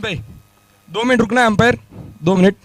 भाई 2 मिनट रुकना है अंपायर, 2 मिनट।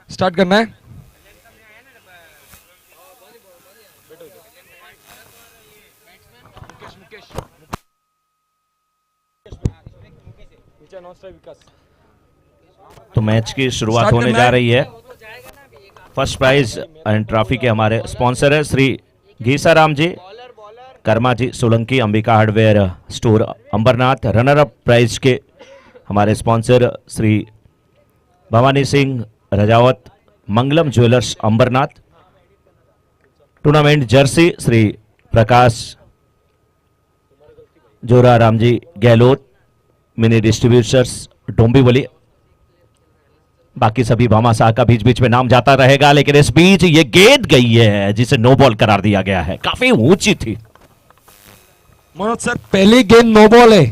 स्टार्ट करना है। तो मैच की शुरुआत होने जा रही है। फर्स्ट प्राइज एंड ट्रॉफी के हमारे स्पॉन्सर है Shri Ghisaram ji, Karma ji Solanki, Ambika hardware store Ambarnath. Runner up prize के हमारे sponsor Shri Bhawani Singh Rajawat, Mangalam jewellers Ambarnath. Tournament jersey Shri Prakash Jora Ramji Gehlot, mini distributors Dombivli. बाकी सभी भामाशाह का बीच बीच में नाम जाता रहेगा, लेकिन इस बीच ये गेंद गई है जिसे नो बॉल करार दिया गया है, काफी ऊंची थी। मनोज सर, पहली गेंद नो बॉल है,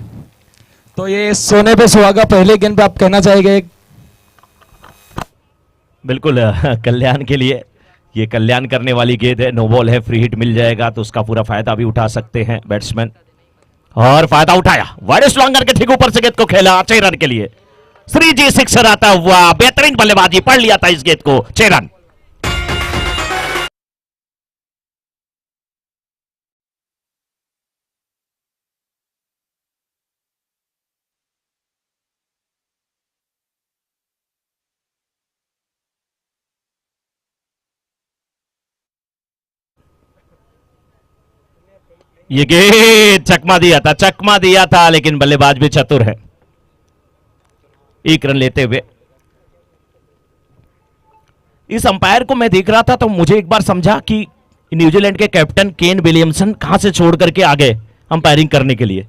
तो ये सोने पे सुहागा। पहले गेंद पे आप कहना चाहेंगे? बिल्कुल, कल्याण के लिए ये कल्याण करने वाली गेंद है, नो बॉल है, फ्री हिट मिल जाएगा तो उसका पूरा फायदा भी उठा सकते हैं बैट्समैन, और फायदा उठाया। वाइड स्लॉन्गर के ठीक ऊपर से गेंद को खेला 6 रन के लिए। श्री जी सिक्सर आता हुआ, बेहतरीन बल्लेबाजी, पढ़ लिया था इस गेंद को, 6 रन। ये गेंद चकमा दिया था, लेकिन बल्लेबाज भी चतुर है। 1 रन लेते हुए इस अंपायर को मैं देख रहा था तो मुझे एक बार समझा कि न्यूजीलैंड के कैप्टन केन विलियमसन कहां से छोड़ करके आ गए अंपायरिंग करने के लिए।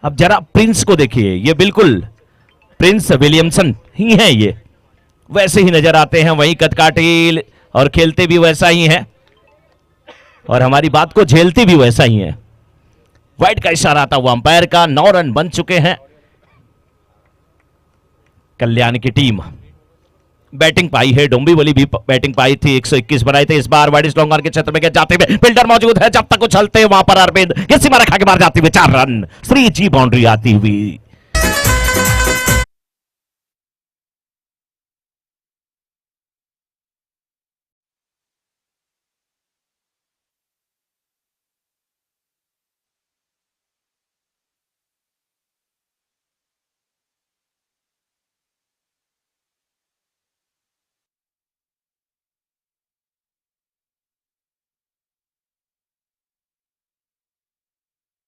अब जरा प्रिंस को देखिए, ये बिल्कुल प्रिंस विलियमसन ही है, ये वैसे ही नजर आते हैं, वही कदकाठी, और खेलते भी वैसा ही है, और हमारी बात को झेलते भी वैसा ही है। वाइड का इशारा आता हुआ अंपायर का। 9 रन बन चुके हैं। कल्याण की टीम बैटिंग पाई है, डोंबिवली भी बैटिंग पाई थी, 121 बनाए थे। इस बार वाइड स्लॉन्गर के क्षेत्र में जाते हुए फील्डर मौजूद है, जब तक उछलते वहां पर अरविंद किसी में रखा के मार जाते हुए 4 रन। श्री जी बाउंड्री आती हुई।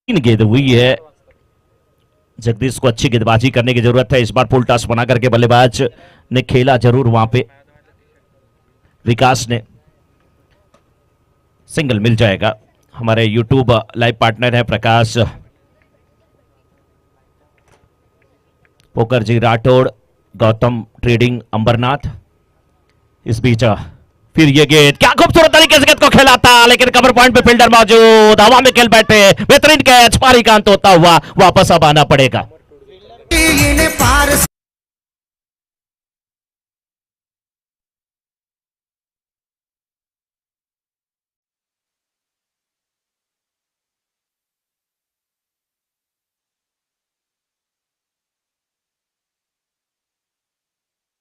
गेंद हुई है, जगदीश को अच्छी गेंदबाजी करने की जरूरत है। इस बार फुल टॉस बना करके बल्लेबाज ने खेला जरूर, वहां पे विकास ने सिंगल मिल जाएगा। हमारे यूट्यूब लाइव पार्टनर है प्रकाश पोकर जी राठौड़, गौतम ट्रेडिंग अंबरनाथ। इस बीच फिर ये गेंद क्या खूबसूरत तरीके से गेंद को खेला था, लेकिन कवर पॉइंट पे फील्डर मौजूद, हवा में खेल बैठे, बेहतरीन कैच, पारी का अंत होता हुआ वापस अब आना पड़ेगा।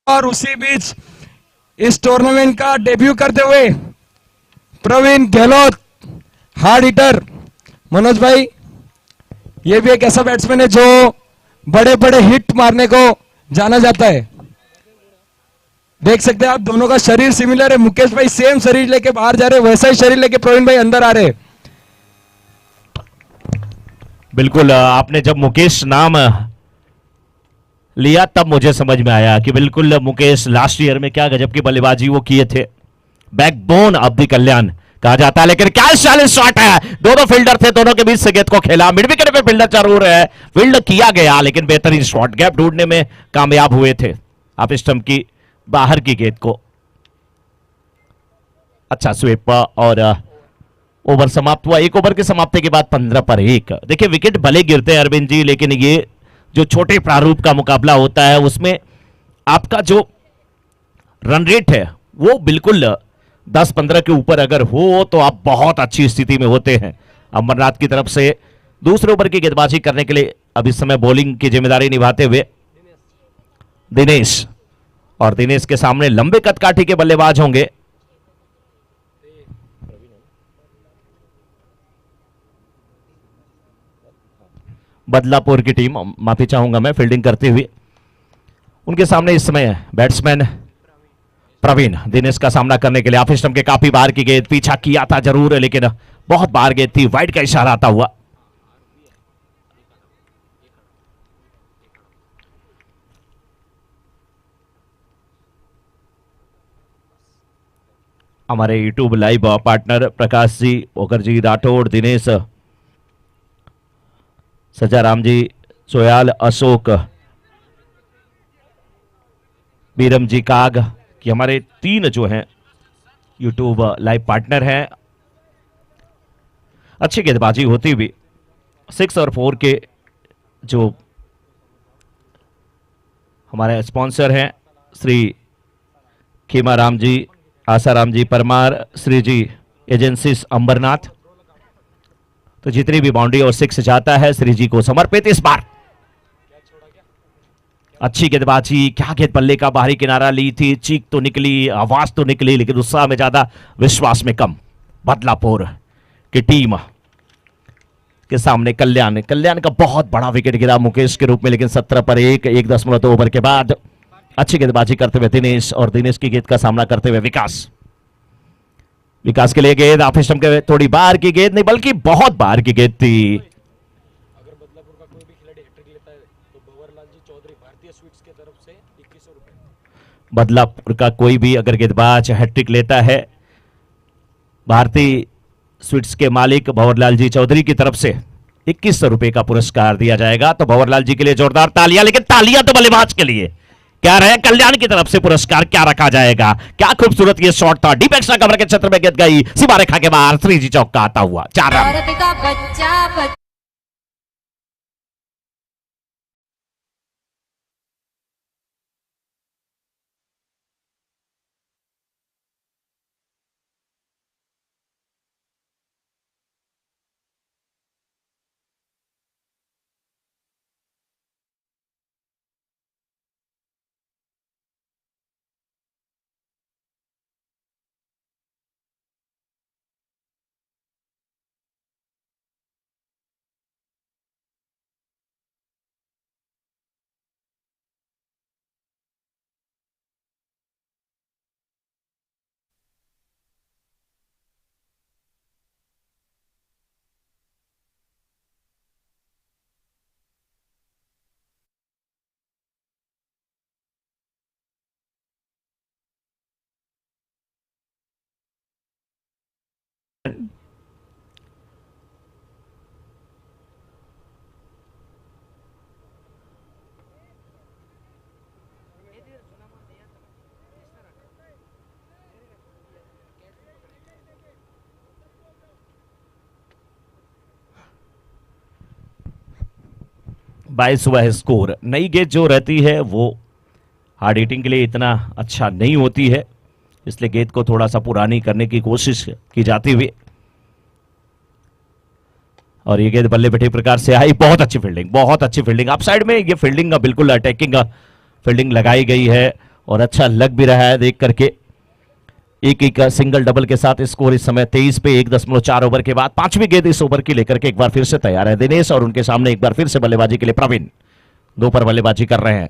और उसी बीच इस टूर्नामेंट का डेब्यू करते हुए प्रवीण गहलोत, हार्ड हिटर। मनोज भाई, ये भी एक ऐसा बैट्समैन है जो बड़े बड़े हिट मारने को जाना जाता है। देख सकते हैं आप, दोनों का शरीर सिमिलर है। मुकेश भाई सेम शरीर लेके बाहर जा रहे, वैसा ही शरीर लेके प्रवीण भाई अंदर आ रहे। बिल्कुल, आपने जब मुकेश नाम लिया तब मुझे समझ में आया कि बिल्कुल मुकेश लास्ट ईयर में क्या गजब की बल्लेबाजी वो किए थे। बैकबोन ऑफ द कल्याण कहा जाता है, लेकिन क्या स्टाइलिश शॉट है। दोनों फील्डर थे, दोनों के बीच से गेंद को खेला, मिड विकेट पे फील्डर जरूर है, फील्ड किया गया, लेकिन बेहतरीन शॉट, गैप ढूंढने में कामयाब हुए थे आप स्टंप की बाहर की गेंद को। अच्छा स्वीप और ओवर समाप्त हुआ। एक ओवर की समाप्ति के बाद 15 पर 1। देखिए विकेट भले गिरते हैं अरविंद जी, लेकिन ये जो छोटे प्रारूप का मुकाबला होता है उसमें आपका जो रन रेट है वो बिल्कुल 10-15 के ऊपर अगर हो तो आप बहुत अच्छी स्थिति में होते हैं। अमरनाथ की तरफ से दूसरे ओवर की गेंदबाजी करने के लिए अब इस समय बॉलिंग की जिम्मेदारी निभाते हुए दिनेश, और दिनेश के सामने लंबे कदकाठी के बल्लेबाज होंगे बदलापुर की टीम। माफी चाहूंगा मैं, फील्डिंग करते हुए उनके सामने इस समय बैट्समैन प्रवीण दिनेश का सामना करने के लिए। ऑफ स्टंप के काफी बाहर की गेंद, पीछा किया था जरूर है लेकिन बहुत बाहर गेंद थी, वाइड का इशारा आता हुआ। हमारे YouTube live partner Prakash ji, ओकर जी राठौड़, दिनेश, सजाराम जी, सोयाल, अशोक, बीरम जी काग, कि हमारे 3 जो हैं यूट्यूब लाइव पार्टनर हैं। अच्छी गेंदबाजी होती हुई 6 और 4 के जो हमारे स्पॉन्सर हैं श्री खेमाराम जी, आसाराम जी परमार, श्री जी एजेंसीज अंबरनाथ, तो जितनी भी बाउंड्री और 6 जाता है श्री जी को समर्पित। इस बार अच्छी गेंदबाजी, क्या गेंद बल्ले का बाहरी किनारा ली थी, चीख तो निकली, आवाज तो निकली, लेकिन उत्साह में ज्यादा विश्वास में कम। बदलापुर की टीम के सामने कल्याण का बहुत बड़ा विकेट गिरा मुकेश के रूप में, लेकिन 17 पर 1, 1.2 ओवर के बाद अच्छी गेंदबाजी करते हुए दिनेश, और दिनेश की गेंद का सामना करते हुए विकास के लिए गेंद ऑफ स्टंप के थोड़ी बाहर की गेंद नहीं बल्कि बहुत बाहर की गेंद थी। अगर बदलापुर का कोई भी खिलाड़ी हैट्रिक लेता है तो भंवरलाल जी चौधरी भारतीय स्वीट्स की तरफ से 2100 रुपए। बदलापुर का कोई भी अगर गेंदबाज हैट्रिक लेता है भारतीय स्वीट्स के मालिक भंवरलाल जी चौधरी की तरफ से 2100 रुपए का पुरस्कार दिया जाएगा। तो भंवरलाल जी के लिए जोरदार तालियां, लेकिन तालियां तो बल्लेबाज के लिए। क्या रहे कल्याण की तरफ से पुरस्कार क्या रखा जाएगा? क्या खूबसूरत ये शॉट था, डीप एक्स्ट्रा कवर के क्षेत्र में गेंद गई सीमा रेखा के बाहर, 3G चौका आता हुआ 4 रन। औरत का बच्चा बाईस हुआ है स्कोर। नई गेंद जो रहती है वो हार्ड हिटिंग के लिए इतना अच्छा नहीं होती है, इसलिए गेंद को थोड़ा सा पुरानी करने की कोशिश की जाती हुई, और ये गेंद बल्ले पे ठीक प्रकार से आई। बहुत अच्छी फील्डिंग, बहुत अच्छी फील्डिंग। अप साइड में ये फील्डिंग का बिल्कुल अटैकिंग फील्डिंग लगाई गई है और अच्छा लग भी रहा है देख करके। एक सिंगल डबल के साथ स्कोर इस समय 23 पे 1.4 ओवर के बाद 5वीं गेंद इस ओवर की लेकर के एक बार फिर से तैयार है दिनेश, और उनके सामने एक बार फिर से बल्लेबाजी के लिए प्रवीण 2 पर बल्लेबाजी कर रहे हैं।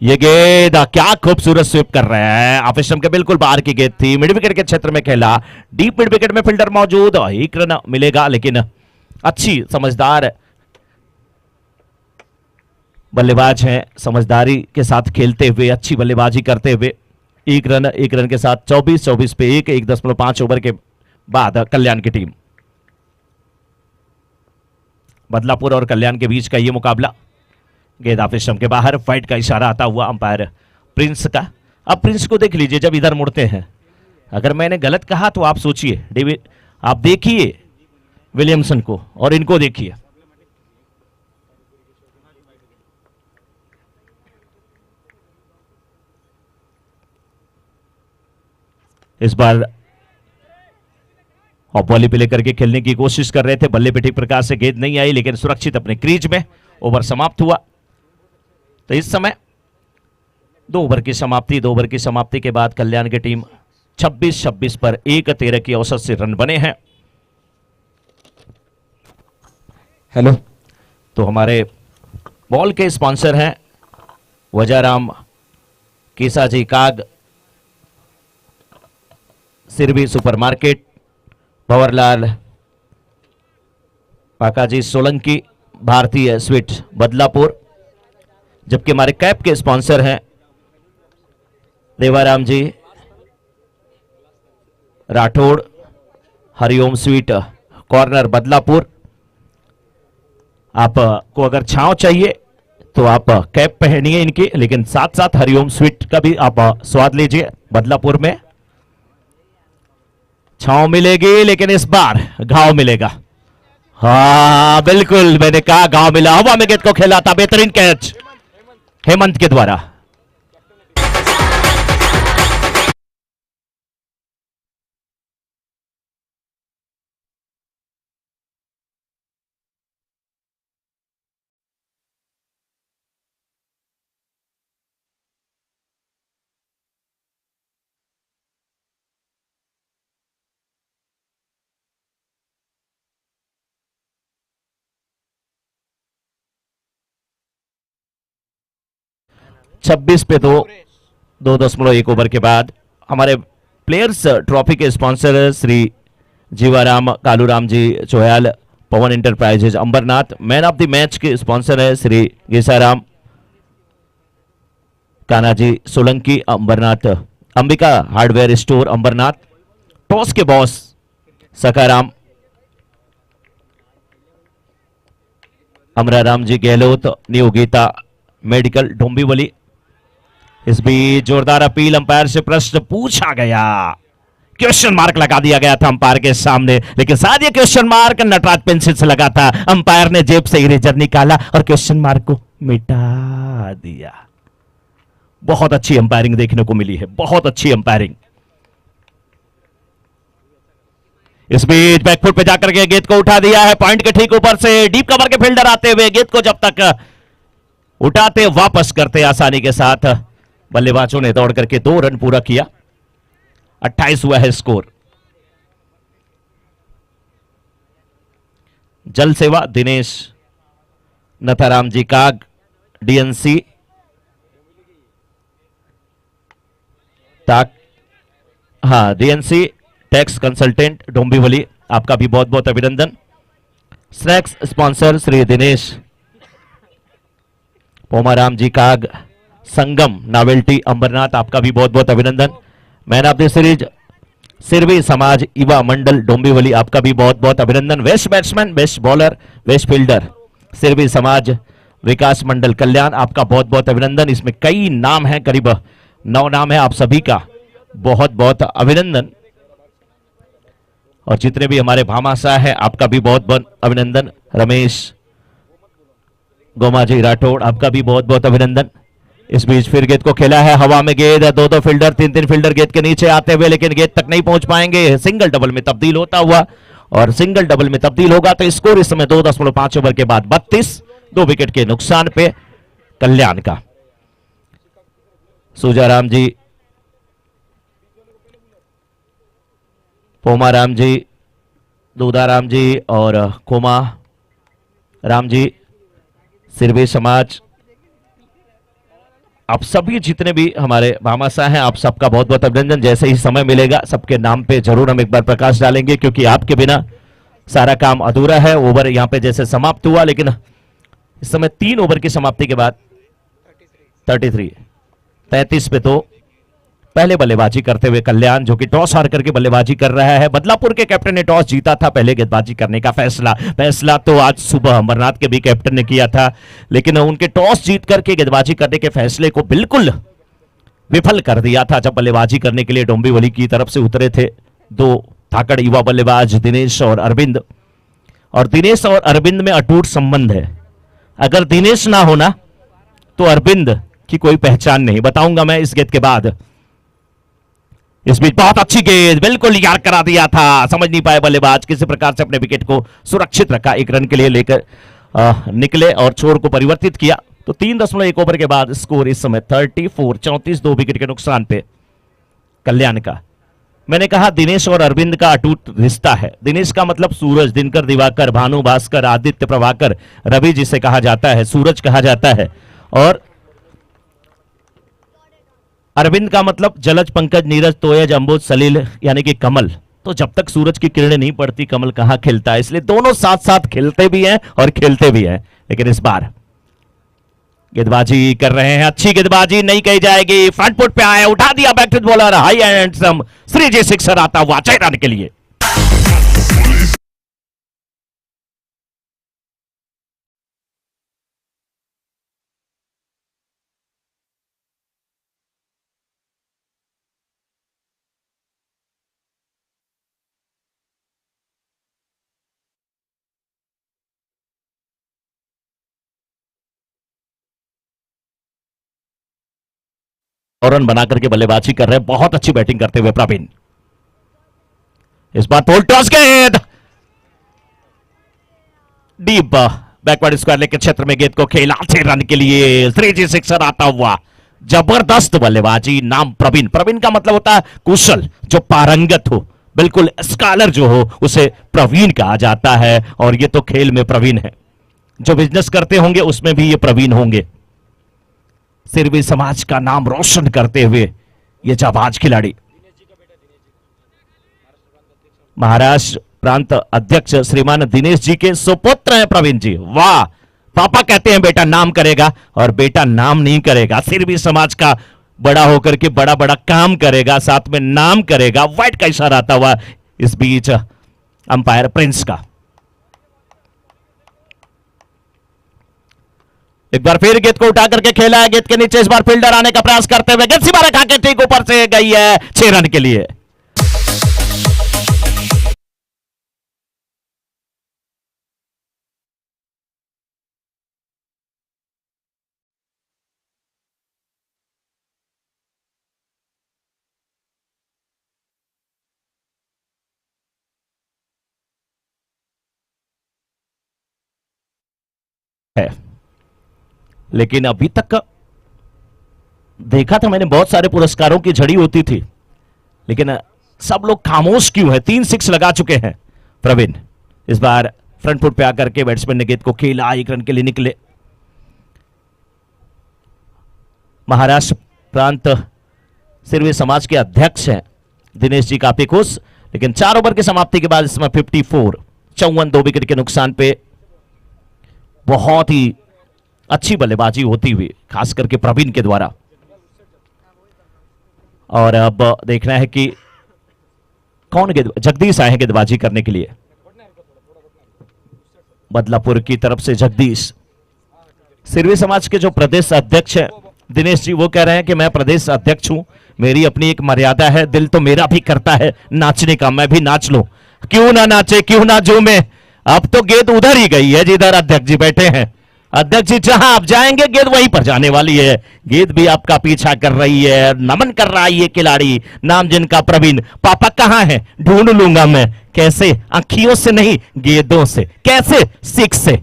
ये गेंद क्या खूबसूरत स्वीप कर रहे हैं, ऑफ स्टंप के बिल्कुल बाहर की गेंद थी, मिड विकेट के क्षेत्र में खेला, डीप मिड विकेट में फील्डर मौजूद, एक रन मिलेगा, लेकिन अच्छी समझदार बल्लेबाज हैं, समझदारी के साथ खेलते हुए अच्छी बल्लेबाजी करते हुए एक रन के साथ 24 पे 1.5 ओवर के बाद कल्याण की टीम। बदलापुर और कल्याण के बीच का ये मुकाबला, गेंद ऑफ स्टंप के बाहर, फाइट का इशारा आता हुआ अंपायर प्रिंस का। अब प्रिंस को देख लीजिए जब इधर मुड़ते हैं, अगर मैंने गलत कहा तो आप सोचिए, डेविड आप देखिए विलियमसन को और इनको देखिए, इस बार ऑफ बॉली पे लेकर के खेलने की कोशिश कर रहे थे, बल्ले पे ठीक प्रकार से गेंद नहीं आई, लेकिन सुरक्षित अपने क्रीज में ओवर समाप्त हुआ। तो इस समय 2 ओवर की समाप्ति, 2 ओवर की समाप्ति के बाद कल्याण की टीम 26-26 पर 1-13 की औसत से रन बने हैं। हेलो, तो हमारे बॉल के स्पॉन्सर हैं वजाराम केसाजी काग, सिरवी सुपरमार्केट, भंवरलाल पाकाजी सोलंकी, भारतीय स्वीट बदलापुर, जबकि हमारे कैप के स्पॉन्सर हैं देवाराम जी राठौड़, हरिओम स्वीट कॉर्नर बदलापुर। आपको अगर छांव चाहिए तो आप कैप पहनिए इनकी, लेकिन साथ साथ हरिओम स्वीट का भी आप स्वाद लीजिए। बदलापुर में छांव मिलेगी, लेकिन इस बार घाव मिलेगा। हाँ बिल्कुल, मैंने कहा घाव मिला, हवा में गेंद को खेला था, बेहतरीन कैच हेमंत के द्वारा। छब्बीस पे 2.1 ओवर के बाद हमारे प्लेयर्स ट्रॉफी के sponsor Shri Jivaram Kaluram ji Choyal, Pawan enterprises Ambarnath. Man of the match के स्पॉन्सर है Shri Gesaram Kanaji Solanki, Ambarnath Ambika hardware store Ambarnath. Toss के boss Sakharam Amraram ji Gehlot, new Geeta medical Dombivli. इस बीच जोरदार अपील, अंपायर से प्रश्न पूछा गया, क्वेश्चन मार्क लगा दिया गया था अंपायर के सामने, लेकिन शायद ये क्वेश्चन मार्क नटराज पेंसिल से लगा था। अंपायर ने जेब से इरेजर निकाला और क्वेश्चन मार्क को मिटा दिया। बहुत अच्छी अंपायरिंग देखने को मिली है, बहुत अच्छी अंपायरिंग। इस बीच बैकफुट पे जाकर के गेंद को उठा दिया है, पॉइंट के ठीक ऊपर से डीप कवर के फील्डर आते हुए गेंद को जब तक उठाते वापस करते आसानी के साथ बल्लेबाजों ने दौड़ करके 2 रन पूरा किया। 28 हुआ है स्कोर। जल सेवा दिनेश नथाराम जी काग, डीएनसी ताक, हाँ डीएनसी टैक्स कंसल्टेंट डोंबिवली, आपका भी बहुत बहुत अभिनंदन। स्नैक्स स्पॉन्सर श्री दिनेश पोमाराम जी काग, संगम नावेल्टी अंबरनाथ, आपका भी बहुत बहुत अभिनंदन। Man of the series Sirvi समाज युवा मंडल डोंबिवली, आपका भी बहुत बहुत अभिनंदन। Best batsman, best bowler, best fielder Sirvi समाज विकास मंडल कल्याण, आपका बहुत बहुत अभिनंदन। इसमें कई नाम हैं, करीब 9 नाम है, आप सभी का बहुत बहुत अभिनंदन। और जितने भी हमारे भामाशाह है आपका भी बहुत बहुत अभिनंदन। रमेश गोमाजी राठौड़, आपका भी बहुत बहुत अभिनंदन। इस बीच फिर गेंद को खेला है, हवा में गेंद, 2-2 फील्डर 3-3 फील्डर गेंद के नीचे आते हुए, लेकिन गेंद तक नहीं पहुंच पाएंगे। सिंगल डबल में तब्दील होता हुआ, और सिंगल डबल में तब्दील होगा तो स्कोर इस समय 2.5 ओवर के बाद 32, 2 विकेट के नुकसान पे कल्याण का। सुजाराम जी, पोमाराम जी, दूधाराम जी और कोमा राम जी, सिरवी समाज आप सभी जितने भी हमारे भामाशाह हैं, आप सबका बहुत बहुत अभिनंदन। जैसे ही समय मिलेगा सबके नाम पे जरूर हम एक बार प्रकाश डालेंगे, क्योंकि आपके बिना सारा काम अधूरा है। ओवर यहां पे जैसे समाप्त हुआ, लेकिन इस समय 3 ओवर की समाप्ति के बाद 33 पे तो पहले बल्लेबाजी करते हुए कल्याण, जो कि टॉस हार करके बल्लेबाजी कर रहा है। बदलापुर के कैप्टन ने टॉस जीता था, पहले गेंदबाजी करने का फैसला तो आज सुबह अमरनाथ के भी कैप्टन ने किया था, लेकिन उनके टॉस जीत करके गेंदबाजी करने के फैसले को बिल्कुल विफल कर दिया था जब बल्लेबाजी करने के लिए डोंबिवली की तरफ से उतरे थे 2 धाकड़ युवा बल्लेबाज दिनेश और अरविंद। और दिनेश और अरविंद में अटूट संबंध है। अगर दिनेश ना होना तो अरविंद की कोई पहचान नहीं, बताऊंगा मैं इस गेंद के बाद। इस बीच बहुत अच्छी गेंद, बिल्कुल यार करा दिया था, समझ नहीं पाए बल्लेबाज, किसी प्रकार से अपने विकेट को सुरक्षित रखा, 1 रन के लिए लेकर निकले और छोर को परिवर्तित किया। तो 3.1 ओवर के बाद स्कोर इस समय 34 2 विकेट के नुकसान पे कल्याण का। मैंने कहा दिनेश और अरविंद का अटूट रिश्ता है। दिनेश का मतलब सूरज, दिनकर, दिवाकर, भानु, भास्कर, आदित्य, प्रभाकर, रवि जिसे कहा जाता है, सूरज कहा जाता है। और अरविंद का मतलब जलज, पंकज, नीरज, तोयज, अंबुज, सलील यानी कि कमल। तो जब तक सूरज की किरणें नहीं पड़ती कमल कहां खिलता है, इसलिए दोनों साथ साथ खिलते भी हैं और खेलते भी हैं। लेकिन इस बार गेंदबाजी कर रहे हैं, अच्छी गेंदबाजी नहीं कही जाएगी, फ्रंट फुट पे आए, उठा दिया back to bowler, high and सम श्रीजी सिक्सर आता हुआ 6 रन के लिए। और रन बनाकर के बल्लेबाजी कर रहे हैं, बहुत अच्छी बैटिंग करते हुए प्रवीण। इस बार पोल टॉस गेंद डीप बैकवर्ड स्क्वायर लेग के क्षेत्र में गेंद को खेला, 6 रन के लिए श्रीजी सिक्सर आता हुआ। जबरदस्त बल्लेबाजी, नाम प्रवीण। प्रवीण का मतलब होता है कुशल, जो पारंगत हो, बिल्कुल स्कॉलर जो हो उसे प्रवीण कहा जाता है। और ये तो खेल में प्रवीण है, जो बिजनेस करते होंगे उसमें भी ये प्रवीण होंगे। सिरवी समाज का नाम रोशन करते हुए ये जाबाज खिलाड़ी, महाराष्ट्र प्रांत अध्यक्ष श्रीमान दिनेश जी के सुपुत्र हैं प्रवीण जी। वाह, पापा कहते हैं बेटा नाम करेगा, और बेटा नाम नहीं करेगा, सिरवी समाज का बड़ा होकर के बड़ा बड़ा काम करेगा, साथ में नाम करेगा। वाइट का इशारा आता हुआ इस बीच अंपायर प्रिंस का। एक बार फिर गेंद को उठा करके खेला है, गेंद के नीचे इस बार फील्डर आने का प्रयास करते हुए गेंद सीमा रेखा के ठीक ऊपर से गई है, 6 रन के लिए। है, लेकिन अभी तक देखा था मैंने बहुत सारे पुरस्कारों की झड़ी होती थी, लेकिन सब लोग खामोश क्यों है। 3 6 लगा चुके हैं प्रवीण। इस बार फ्रंट फुट पे आकर के बैट्समैन ने गेंद को खेला, 1 रन के लिए निकले। महाराष्ट्र प्रांत सिरवी समाज के अध्यक्ष हैं दिनेश जी, काफी खुश। लेकिन 4 ओवर की समाप्ति के बाद इसमें 54 2 विकेट के नुकसान पे बहुत ही अच्छी बल्लेबाजी होती हुई, खास करके प्रवीण के द्वारा। और अब देखना है कि कौन जगदीश आए हैं गेंदबाजी करने के लिए। बदलापुर की तरफ से जगदीश, सिरवी समाज के जो प्रदेश अध्यक्ष हैं दिनेश जी, वो कह रहे हैं कि मैं प्रदेश अध्यक्ष हूं, मेरी अपनी एक मर्यादा है, दिल तो मेरा भी करता है नाचने का, मैं भी नाच लूं, क्यों ना नाचे, क्यों ना झूमे। अब तो गेंद उधर ही गई है जिधर अध्यक्ष जी बैठे हैं। अध्यक्ष जी जहां आप जाएंगे गेंद वहीं पर जाने वाली है। गेंद भी आपका पीछा कर रही है, नमन कर रहा है ये खिलाड़ी, नाम जिनका प्रवीण। पापा कहां है, ढूंढ लूंगा मैं। कैसे, आंखियों से नहीं गेंदों से। कैसे, सिक्स से।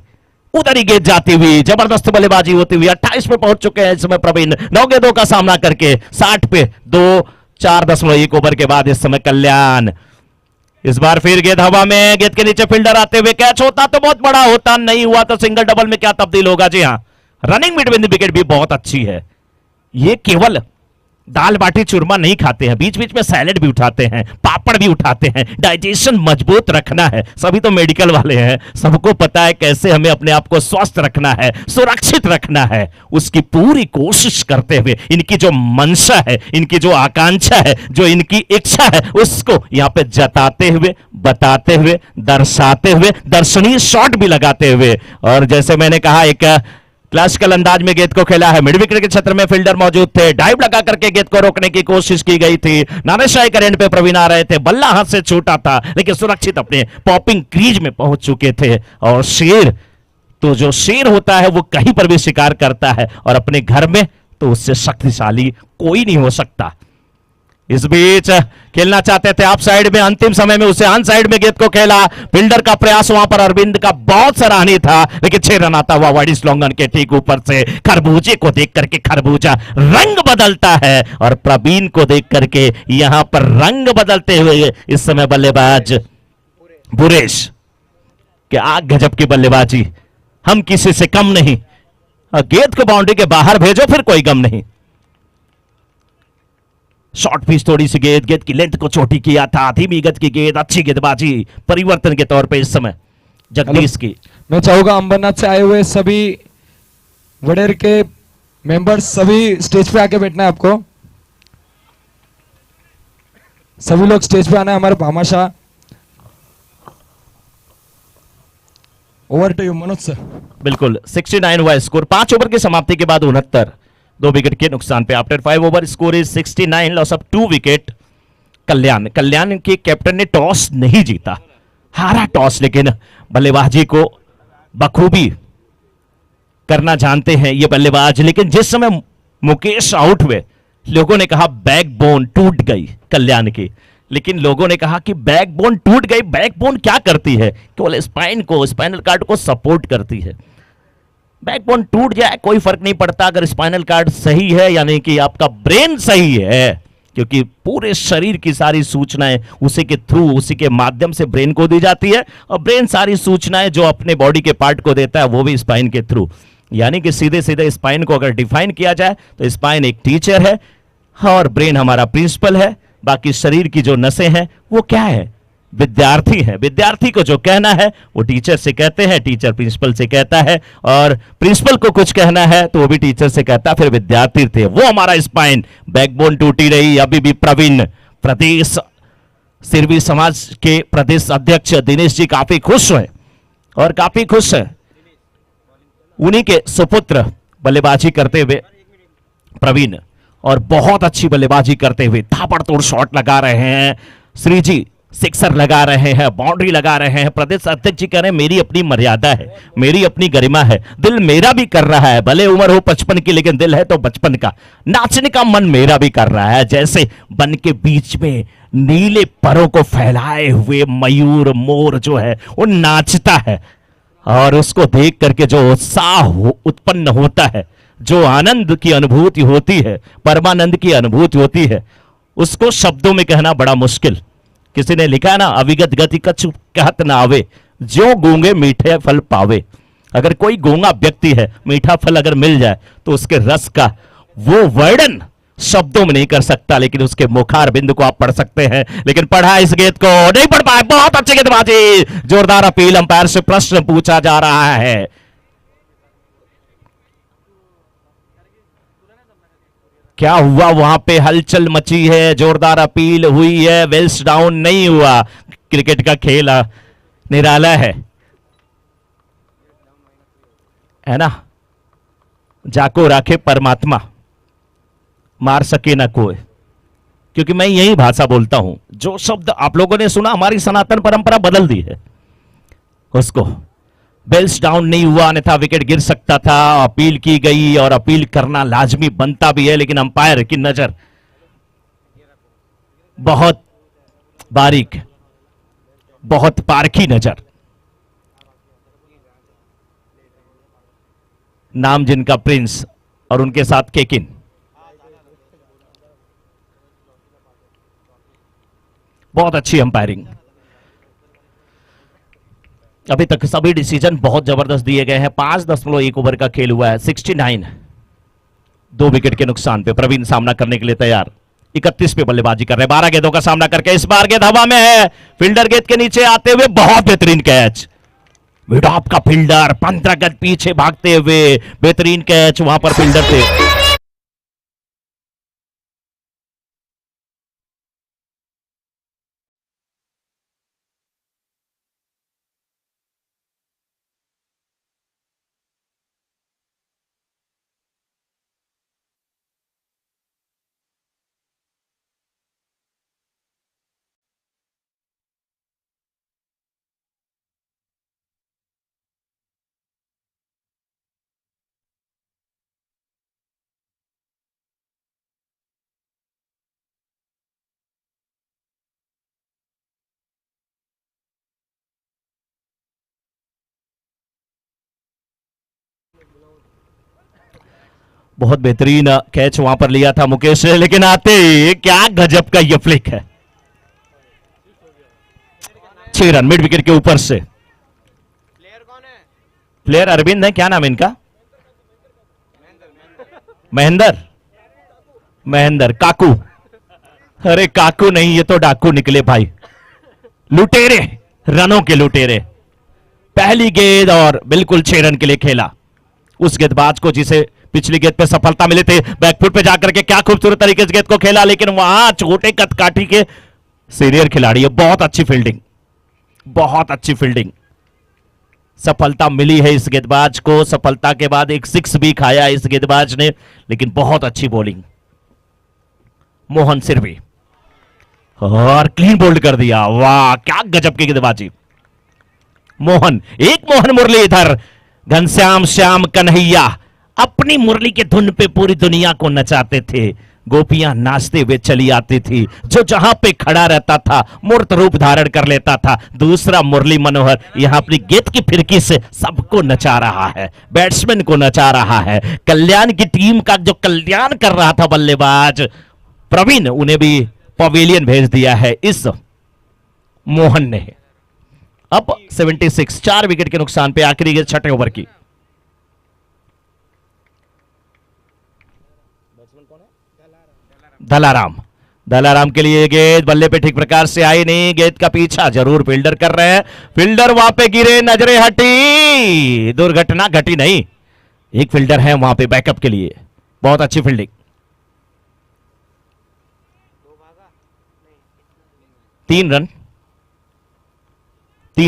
उधर ही गेंद जाती हुई, जबरदस्त बल्लेबाजी होती हुई 28 पे पहुंच चुके हैं इस समय प्रवीण। 9 गेंदों का सामना करके 60 पे 2 4.1 ओवर के बाद इस समय कल्याण। इस बार फिर गेंद हवा में, गेंद के नीचे फील्डर आते हुए, कैच होता तो बहुत बड़ा होता, नहीं हुआ तो सिंगल डबल में क्या तब्दील होगा। जी हां, रनिंग मिड विन विकेट भी बहुत अच्छी है। ये केवल दाल बाटी चूरमा नहीं खाते हैं, बीच बीच में सैलेड भी उठाते हैं, पापड़ भी उठाते हैं। डाइजेशन मजबूत रखना है, सभी तो मेडिकल वाले हैं, सबको पता है कैसे हमें अपने आप को स्वस्थ रखना है, सुरक्षित रखना है। उसकी पूरी कोशिश करते हुए इनकी जो मंशा है, इनकी जो आकांक्षा है, जो इनकी इच्छा है, उसको यहाँ पे जताते हुए, बताते हुए, दर्शाते हुए, दर्शनीय शॉट भी लगाते हुए, और जैसे मैंने कहा एक क्लासिकल अंदाज में गेंद को खेला है। मिड विकेट के क्षेत्र में फील्डर मौजूद थे, डाइव लगा करके गेंद को रोकने की कोशिश की गई थी। नानाशाही का एंड पे प्रवीण आ रहे थे, बल्ला हाथ से छूटा था, लेकिन सुरक्षित अपने पॉपिंग क्रीज में पहुंच चुके थे। और शेर तो जो शेर होता है वो कहीं पर भी शिकार करता है, और अपने घर में तो उससे शक्तिशाली कोई नहीं हो सकता। इस बीच खेलना चाहते थे आप साइड में, अंतिम समय में उसे ऑन साइड में गेंद को खेला। फील्डर का प्रयास वहां पर अरविंद का बहुत सराहनीय था, लेकिन 6 रन आता हुआ वाइड स्लोंगन के ठीक ऊपर से। खरबूजे को देख करके खरबूजा रंग बदलता है, और प्रवीण को देख करके यहां पर रंग बदलते हुए इस समय बल्लेबाज बुरेश। क्या गजब की बल्लेबाजी, हम किसी से कम नहीं। गेंद को बाउंड्री के बाहर भेजो फिर कोई गम नहीं। शॉर्ट पिच, थोड़ी सी गेंद, गेंद की लेंथ को चोटी किया था, धीमी गति की गेंद, अच्छी गेंदबाजी परिवर्तन के तौर पे इस समय जगदीश की। मैं चाहूंगा अंबरनाथ से आए हुए सभी वडेर के मेंबर्स सभी स्टेज पे आके बैठना है आपको, सभी लोग स्टेज पे आना है। हमारे Bhamashah, over to you Manoj sir. बिल्कुल 69 हुआ स्कोर, 5 ओवर की समाप्ति के बाद 69, 2 विकेट के नुकसान पे। After 5 over score is 69, loss of 2 wicket. Kalyan के कैप्टन ने टॉस नहीं जीता, हारा टॉस, लेकिन बल्लेबाजी को बखूबी करना जानते हैं ये बल्लेबाज। लेकिन जिस समय मुकेश आउट हुए, लोगों ने कहा बैकबोन टूट गई कल्याण की, लेकिन लोगों ने कहा कि बैकबोन टूट गई। बैकबोन क्या करती है? केवल स्पाइन को, स्पाइनल कार्ड को सपोर्ट करती है। बैकबोन टूट जाए कोई फर्क नहीं पड़ता, अगर स्पाइनल कार्ड सही है, यानी कि आपका ब्रेन सही है, क्योंकि पूरे शरीर की सारी सूचनाएं उसी के थ्रू, उसी के माध्यम से ब्रेन को दी जाती है, और ब्रेन सारी सूचनाएं जो अपने बॉडी के पार्ट को देता है वो भी स्पाइन के थ्रू। यानी कि सीधे सीधे स्पाइन को अगर डिफाइन किया जाए तो स्पाइन एक टीचर है और ब्रेन हमारा प्रिंसिपल है। बाकी शरीर की जो नसें हैं वो क्या है? विद्यार्थी है। विद्यार्थी को जो कहना है वो टीचर से कहते हैं, टीचर प्रिंसिपल से कहता है, और प्रिंसिपल को कुछ कहना है तो वो भी टीचर से कहता है, फिर विद्यार्थी थे। वो हमारा स्पाइन, बैकबोन टूटी रही। अभी भी प्रवीण, प्रदेश सिरवी समाज के प्रदेश अध्यक्ष दिनेश जी काफी खुश हैं, और काफी खुश हैं। उन्हीं के सुपुत्र बल्लेबाजी करते हुए प्रवीण, और बहुत अच्छी बल्लेबाजी करते हुए ताबड़तोड़ शॉट लगा रहे हैं। श्री जी सिक्सर लगा रहे हैं, बाउंड्री लगा रहे हैं। प्रदेश अध्यक्ष जी कह रहे हैं मेरी अपनी मर्यादा है, मेरी अपनी गरिमा है, दिल मेरा भी कर रहा है, भले उम्र हो 55 की लेकिन दिल है तो बचपन का, नाचने का मन मेरा भी कर रहा है। जैसे वन के बीच में नीले परों को फैलाए हुए मयूर, मोर जो है वो नाचता है, और उसको देख करके जो उत्साह उत्पन्न होता है, जो आनंद की अनुभूति होती है, परमानंद की अनुभूति होती है, उसको शब्दों में कहना बड़ा मुश्किल। किसी ने लिखा ना, अविगत गति कछु कहत ना आवे, जो गूंगे मीठे फल पावे। अगर कोई गूंगा व्यक्ति है, मीठा फल अगर मिल जाए तो उसके रस का वो वर्णन शब्दों में नहीं कर सकता, लेकिन उसके मुखार बिंदु को आप पढ़ सकते हैं। लेकिन पढ़ा इस गेंद को नहीं पढ़ पाए। बहुत अच्छी गेंदबाजी, जोरदार अपील, अंपायर से प्रश्न पूछा जा रहा है। क्या हुआ वहां पे? हलचल मची है, जोरदार अपील हुई है, वेल्स डाउन नहीं हुआ। क्रिकेट का खेल निराला है ना। जाको राखे परमात्मा, मार सके ना कोई। क्योंकि मैं यही भाषा बोलता हूं, जो शब्द आप लोगों ने सुना हमारी सनातन परंपरा बदल दी है उसको। बेल्स डाउन नहीं हुआ, अन्यथा विकेट गिर सकता था। अपील की गई, और अपील करना लाजमी बनता भी है, लेकिन अंपायर की नजर बहुत बारीक, बहुत पारखी नजर। नाम जिनका प्रिंस, और उनके साथ केकिन। बहुत अच्छी अंपायरिंग। अभी तक सभी डिसीजन बहुत जबरदस्त दिए गए हैं। 5.1 ओवर का खेल हुआ है। 69 2 विकेट के नुकसान पे प्रवीण सामना करने के लिए तैयार। 31 पे बल्लेबाजी कर रहे हैं, 12 गेंदों का सामना करके इस बार गेंद हवा में है, फील्डर गेंद के नीचे आते हुए बहुत बेहतरीन कैच, विडॉप का फील्डर 15 गज पीछे भागते हुए बेहतरीन कैच, वहां पर फील्डर थे। बहुत बेहतरीन कैच वहां पर लिया था मुकेश ने, लेकिन आते ही क्या गजब का ये फ्लिक है। 6 रन मिड विकेट के ऊपर से। प्लेयर अरविंद है, क्या नाम है इनका? महेंद्र, महेंद्र काकू। अरे काकू नहीं, ये तो डाकू निकले भाई, लुटेरे, रनों के लुटेरे। पहली गेंद और बिल्कुल 6 रन के लिए खेला उस गेंदबाज को जिसे पिछली गेंद पे सफलता मिली थी। बैकफुट पे जाकर के क्या खूबसूरत तरीके से गेंद को खेला, लेकिन वहां छोटे कदकाठी के सीनियर खिलाड़ी है, बहुत अच्छी फील्डिंग, बहुत अच्छी फील्डिंग। सफलता मिली है इस गेंदबाज को, सफलता के बाद एक 6 भी खाया इस गेंदबाज ने, लेकिन बहुत अच्छी बॉलिंग। मोहन सिरवी और क्लीन बोल्ड कर दिया, वाह क्या गजब की गेंदबाजी। मोहन, एक मोहन मुरली इधर, घनश्याम श्याम कन्हैया अपनी मुरली के धुन पे पूरी दुनिया को नचाते थे, गोपियां नाचते हुए चली आती थी, जो जहां पे खड़ा रहता था मूर्त रूप धारण कर लेता था। दूसरा मुरली मनोहर यहां अपनी गेंद की फिरकी से सबको नचा रहा है, बैट्समैन को नचा रहा है। कल्याण की टीम का जो कल्याण कर रहा था बल्लेबाज प्रवीण, उन्हें भी पवेलियन भेज दिया है इस मोहन ने। अब 76, 4 विकेट के नुकसान पे आखिरी गेंद 6ठे ओवर की। दलाराम, दलाराम के लिए गेंद बल्ले पे ठीक प्रकार से आई नहीं, गेंद का पीछा जरूर फील्डर कर रहे हैं, फील्डर वहां पे गिरे, नजरें हटी, दुर्घटना घटी नहीं, एक फील्डर है वहां पे बैकअप के लिए, बहुत अच्छी फील्डिंग। 3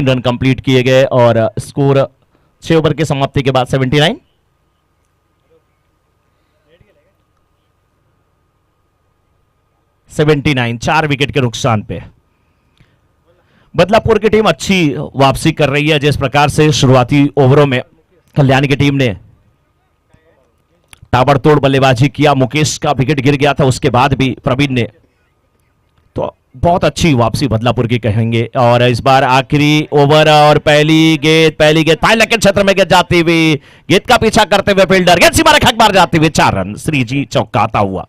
रन कंप्लीट किए गए और स्कोर 6 ओवर के समाप्ति के बाद 79। चार विकेट के नुकसान पे बदलापुर की टीम अच्छी वापसी कर रही है। जिस प्रकार से शुरुआती ओवरों में कल्याण की टीम ने ताबड़तोड़ बल्लेबाजी किया, मुकेश का विकेट गिर गया था, उसके बाद भी प्रवीण ने, तो बहुत अच्छी वापसी बदलापुर की कहेंगे। और इस बार आखिरी ओवर और पहली गेंद फाइनल के क्षेत्र में गेंद जाती हुई, गेंद का पीछा करते हुए फील्डर गेंद सीमा रेखा के बाहर जाती हुई 4 रन, श्रीजी चौकाता हुआ।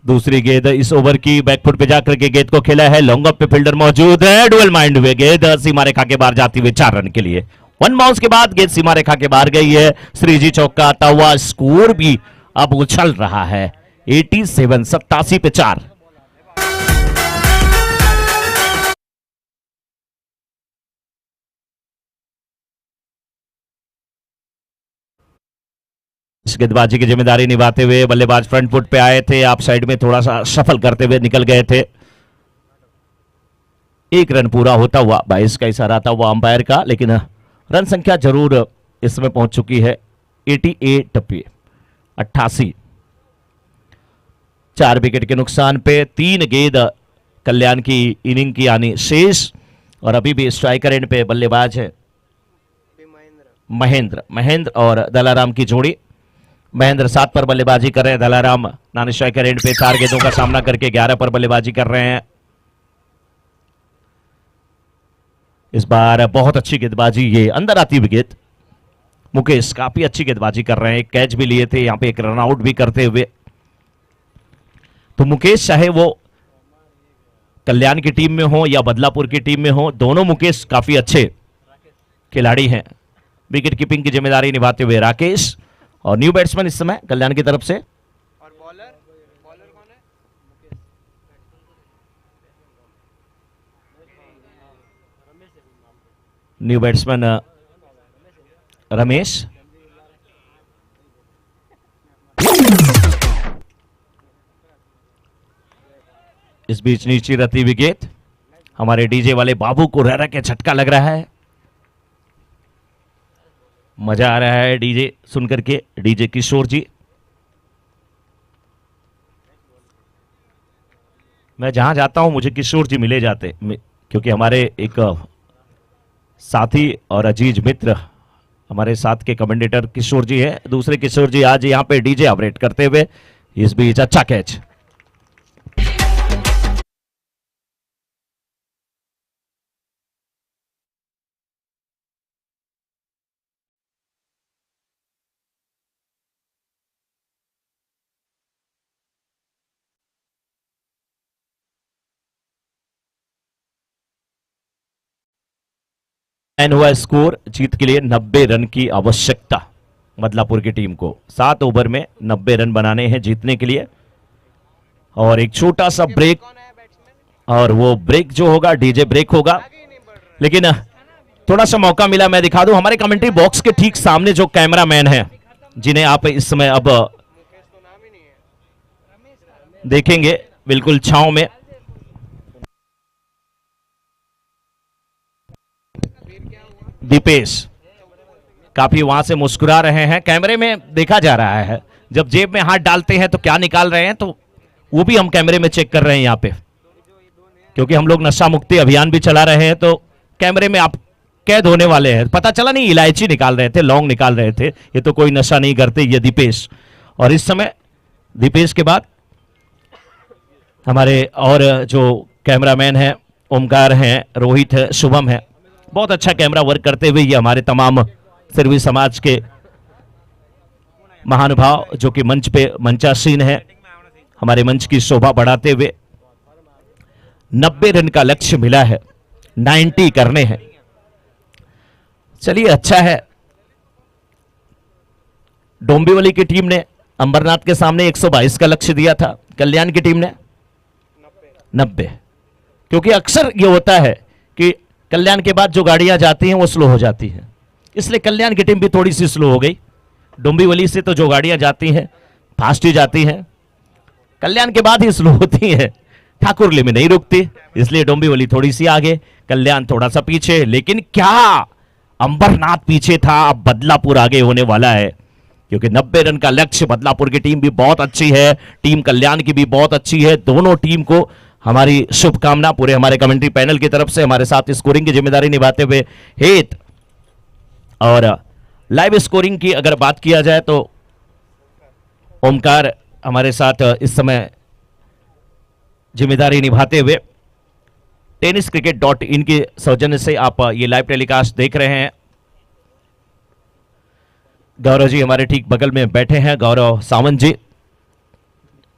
दूसरी गेंद इस ओवर की, बैकफुट पे जाकर के गेंद को खेला है, लॉन्ग ऑफ पे फील्डर मौजूद है, डुअल माइंड हुए गेंद सीमा रेखा के बाहर जाती हुई 4 रन के लिए। 1 बाउंस के बाद गेंद सीमा रेखा के बाहर गई है, श्रीजी चौका आता हुआ, स्कोर भी अब उछल रहा है 87, 87 पे 4। इस गेंदबाजी की जिम्मेदारी निभाते हुए बल्लेबाज फ्रंट फुट पे आए थे, आप साइड में थोड़ा सा शफल करते हुए निकल गए थे। 1 रन पूरा होता हुआ 22 का इशारा था वो अंपायर का, लेकिन रन संख्या जरूर इस समय पहुंच चुकी है 88 पे 88। 4 विकेट के नुकसान पे 3 गेंद कल्याण की इनिंग की आनी शेष, और अभी भी स्ट्राइकर एंड पे बल्लेबाज है महेंद्र और दलाराम की जोड़ी। महेंद्र 7 पर बल्लेबाजी कर रहे हैं, दलाराम नॉन स्ट्राइकर एंड पे 4 गेंदों का सामना करके 11 पर बल्लेबाजी कर रहे हैं। इस बार बहुत अच्छी गेंदबाजी, ये अंदर आती विकेट। मुकेश काफी अच्छी गेंदबाजी कर रहे हैं, एक कैच भी लिए थे यहां पे, एक रन आउट भी करते हुए। तो मुकेश चाहे वो कल्याण की टीम में हो या बदलापुर की टीम में हो, दोनों मुकेश काफी अच्छे खिलाड़ी हैं। विकेट कीपिंग की जिम्मेदारी निभाते हुए राकेश, और न्यू बैट्समैन इस समय कल्याण की तरफ से। और बॉलर बॉलर कौन है? New batsman Ramesh. इस बीच नीचे रहती विकेट, हमारे डीजे वाले बाबू को रह के झटका लग रहा है। मजा आ रहा है डीजे सुनकर के, डीजे किशोर जी। मैं जहां जाता हूं मुझे किशोर जी मिले जाते, क्योंकि हमारे एक साथी और अजीज मित्र हमारे साथ के कमेंटेटर किशोर जी है। दूसरे किशोर जी आज यहां पे डीजे ऑपरेट करते हुए। इस बीच अच्छा कैच, एन हुआ स्कोर। जीत के लिए 90 रन की आवश्यकता बदलापुर की टीम को। 7 ओवर में 90 रन बनाने हैं जीतने के लिए। और एक छोटा सा ब्रेक, कौन है बैट्समैन? और वो ब्रेक जो होगा डीजे ब्रेक होगा। आगे ही नहीं बढ़ रहा। लेकिन थोड़ा सा मौका मिला, मैं दिखा दूं हमारे कमेंट्री बॉक्स के ठीक सामने जो कैमरामैन हैं, जिन्हें आप इस समय अब मुकेश तो नाम ही नहीं है। देखेंगे बिल्कुल छांव में। दीपेश काफी वहां से मुस्कुरा रहे हैं, कैमरे में देखा जा रहा है। जब जेब में हाथ डालते हैं तो क्या निकाल रहे हैं, तो वो भी हम कैमरे में चेक कर रहे हैं यहाँ पे, क्योंकि हम लोग नशा मुक्ति अभियान भी चला रहे हैं। तो कैमरे में आप कैद होने वाले हैं। पता चला नहीं, इलायची निकाल रहे थे, लौंग निकाल रहे थे। ये तो कोई नशा नहीं करते, ये दीपेश। और इस समय दीपेश के बाद हमारे और जो कैमरामैन हैं, ओमकार हैं, रोहित है, शुभम है, बहुत अच्छा कैमरा वर्क करते हुए ये हमारे तमाम सिरवी समाज के महानुभाव जो कि मंच पे मंचासीन है, हमारे मंच की शोभा बढ़ाते हुए। 90 रन का लक्ष्य मिला है, 90 करने हैं। चलिए अच्छा है। डोंबिवली की टीम ने अंबरनाथ के सामने 122 का लक्ष्य दिया था, कल्याण की टीम ने 90। क्योंकि अक्सर ये होता है कि कल्याण के बाद जो गाड़ियां जाती हैं वो स्लो हो जाती हैं, इसलिए कल्याण की टीम भी थोड़ी सी स्लो हो गई। डोंबिवली से तो जो गाड़ियां जाती हैं फास्ट ही जाती हैं, कल्याण के बाद ही स्लो होती हैं। ठाकुरली में नहीं रुकती, इसलिए डोंबिवली थोड़ी सी आगे, कल्याण थोड़ा सा पीछे। लेकिन क्या अंबरनाथ पीछे था, अब बदलापुर आगे होने वाला है, क्योंकि 90 रन का लक्ष्य। बदलापुर की टीम भी बहुत अच्छी है, टीम कल्याण की भी बहुत अच्छी है। दोनों टीम को हमारी शुभकामना पूरे हमारे कमेंट्री पैनल की तरफ से। हमारे साथ स्कोरिंग की जिम्मेदारी निभाते हुए हेत, और लाइव स्कोरिंग की अगर बात किया जाए तो ओमकार हमारे साथ इस समय जिम्मेदारी निभाते हुए। tenniscricket.in के सौजन्य से आप ये लाइव टेलीकास्ट देख रहे हैं। गौरव जी हमारे ठीक बगल में बैठे हैं, गौरव सावंत जी।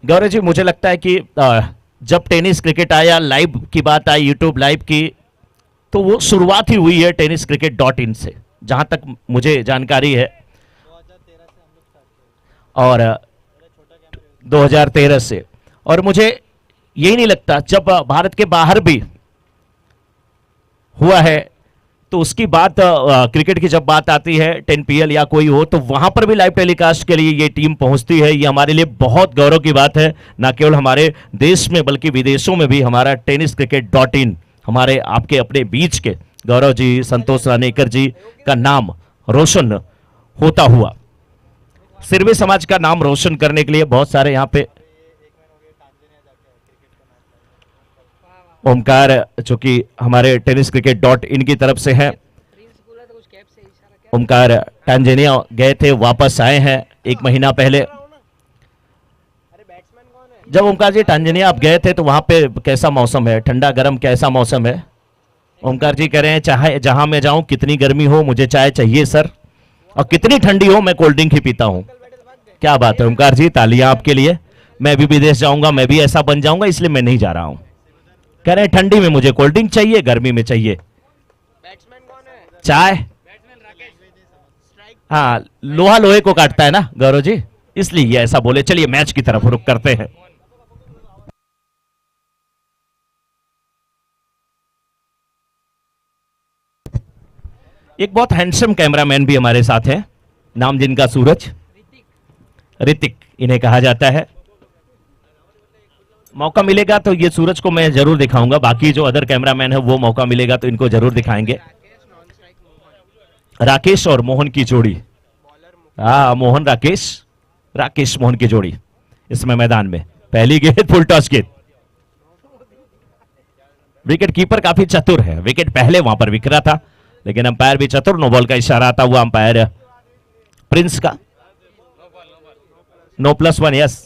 गौरव जी, मुझे लगता है कि जब टेनिस क्रिकेट आया, लाइव की बात आई, यूट्यूब लाइव की, तो वो शुरुआत ही हुई है tenniscricket.in से, जहां तक मुझे जानकारी है। और 2013 से, और मुझे यही नहीं लगता जब भारत के बाहर भी हुआ है तो उसकी बात, क्रिकेट की जब बात आती है 10PL या कोई हो, तो वहां पर भी लाइव टेलीकास्ट के लिए ये टीम पहुंचती है। ये हमारे लिए बहुत गौरव की बात है, ना केवल हमारे देश में बल्कि विदेशों में भी हमारा tenniscricket.in, हमारे आपके अपने बीच के गौरव जी, संतोष रानेकर जी का नाम रोशन होता हुआ, सिरवे समाज का नाम रोशन करने के लिए बहुत सारे यहाँ पे ओमकार जो कि हमारे tenniscricket.in की तरफ से हैं। ओमकार टांजानिया गए थे, वापस आए हैं 1 महीना पहले। जब ओमकार जी टांजानिया आप गए थे तो वहां पे कैसा मौसम है, ठंडा गर्म कैसा मौसम है? ओमकार जी कह रहे हैं चाहे जहां मैं जाऊं कितनी गर्मी हो मुझे चाय चाहिए सर, और कितनी ठंडी हो मैं कोल्ड ड्रिंक ही पीता हूं। क्या बात है ओमकार जी, तालियां आपके लिए। मैं भी विदेश जाऊंगा, मैं भी ऐसा बन जाऊंगा, इसलिए मैं नहीं जा रहा हूं। कह रहे हैं ठंडी में मुझे कोल्ड ड्रिंक चाहिए, गर्मी में चाहिए बैट्समैन कौन है? चाय। बैट्समैन राकेश। स्ट्राइक। हाँ, लोहा लोहे को काटता है ना गौरव जी, इसलिए ये ऐसा बोले। चलिए मैच की तरफ रुख करते हैं। एक बहुत हैंडसम कैमरामैन भी हमारे साथ है, नाम जिनका सूरज, ऋतिक इन्हें कहा जाता है। मौका मिलेगा तो ये सूरज को मैं जरूर दिखाऊंगा, बाकी जो अदर कैमरामैन है वो मौका मिलेगा तो इनको जरूर दिखाएंगे। राकेश और मोहन की जोड़ी, हाँ मोहन राकेश, राकेश मोहन की जोड़ी इसमें मैदान में। पहली गेंद फुल टॉस गेंद, विकेट कीपर काफी चतुर है, विकेट पहले वहां पर बिखरा था लेकिन अंपायर भी चतुर। नो बॉल का इशारा आता हुआ अंपायर प्रिंस का, नो +1, यस।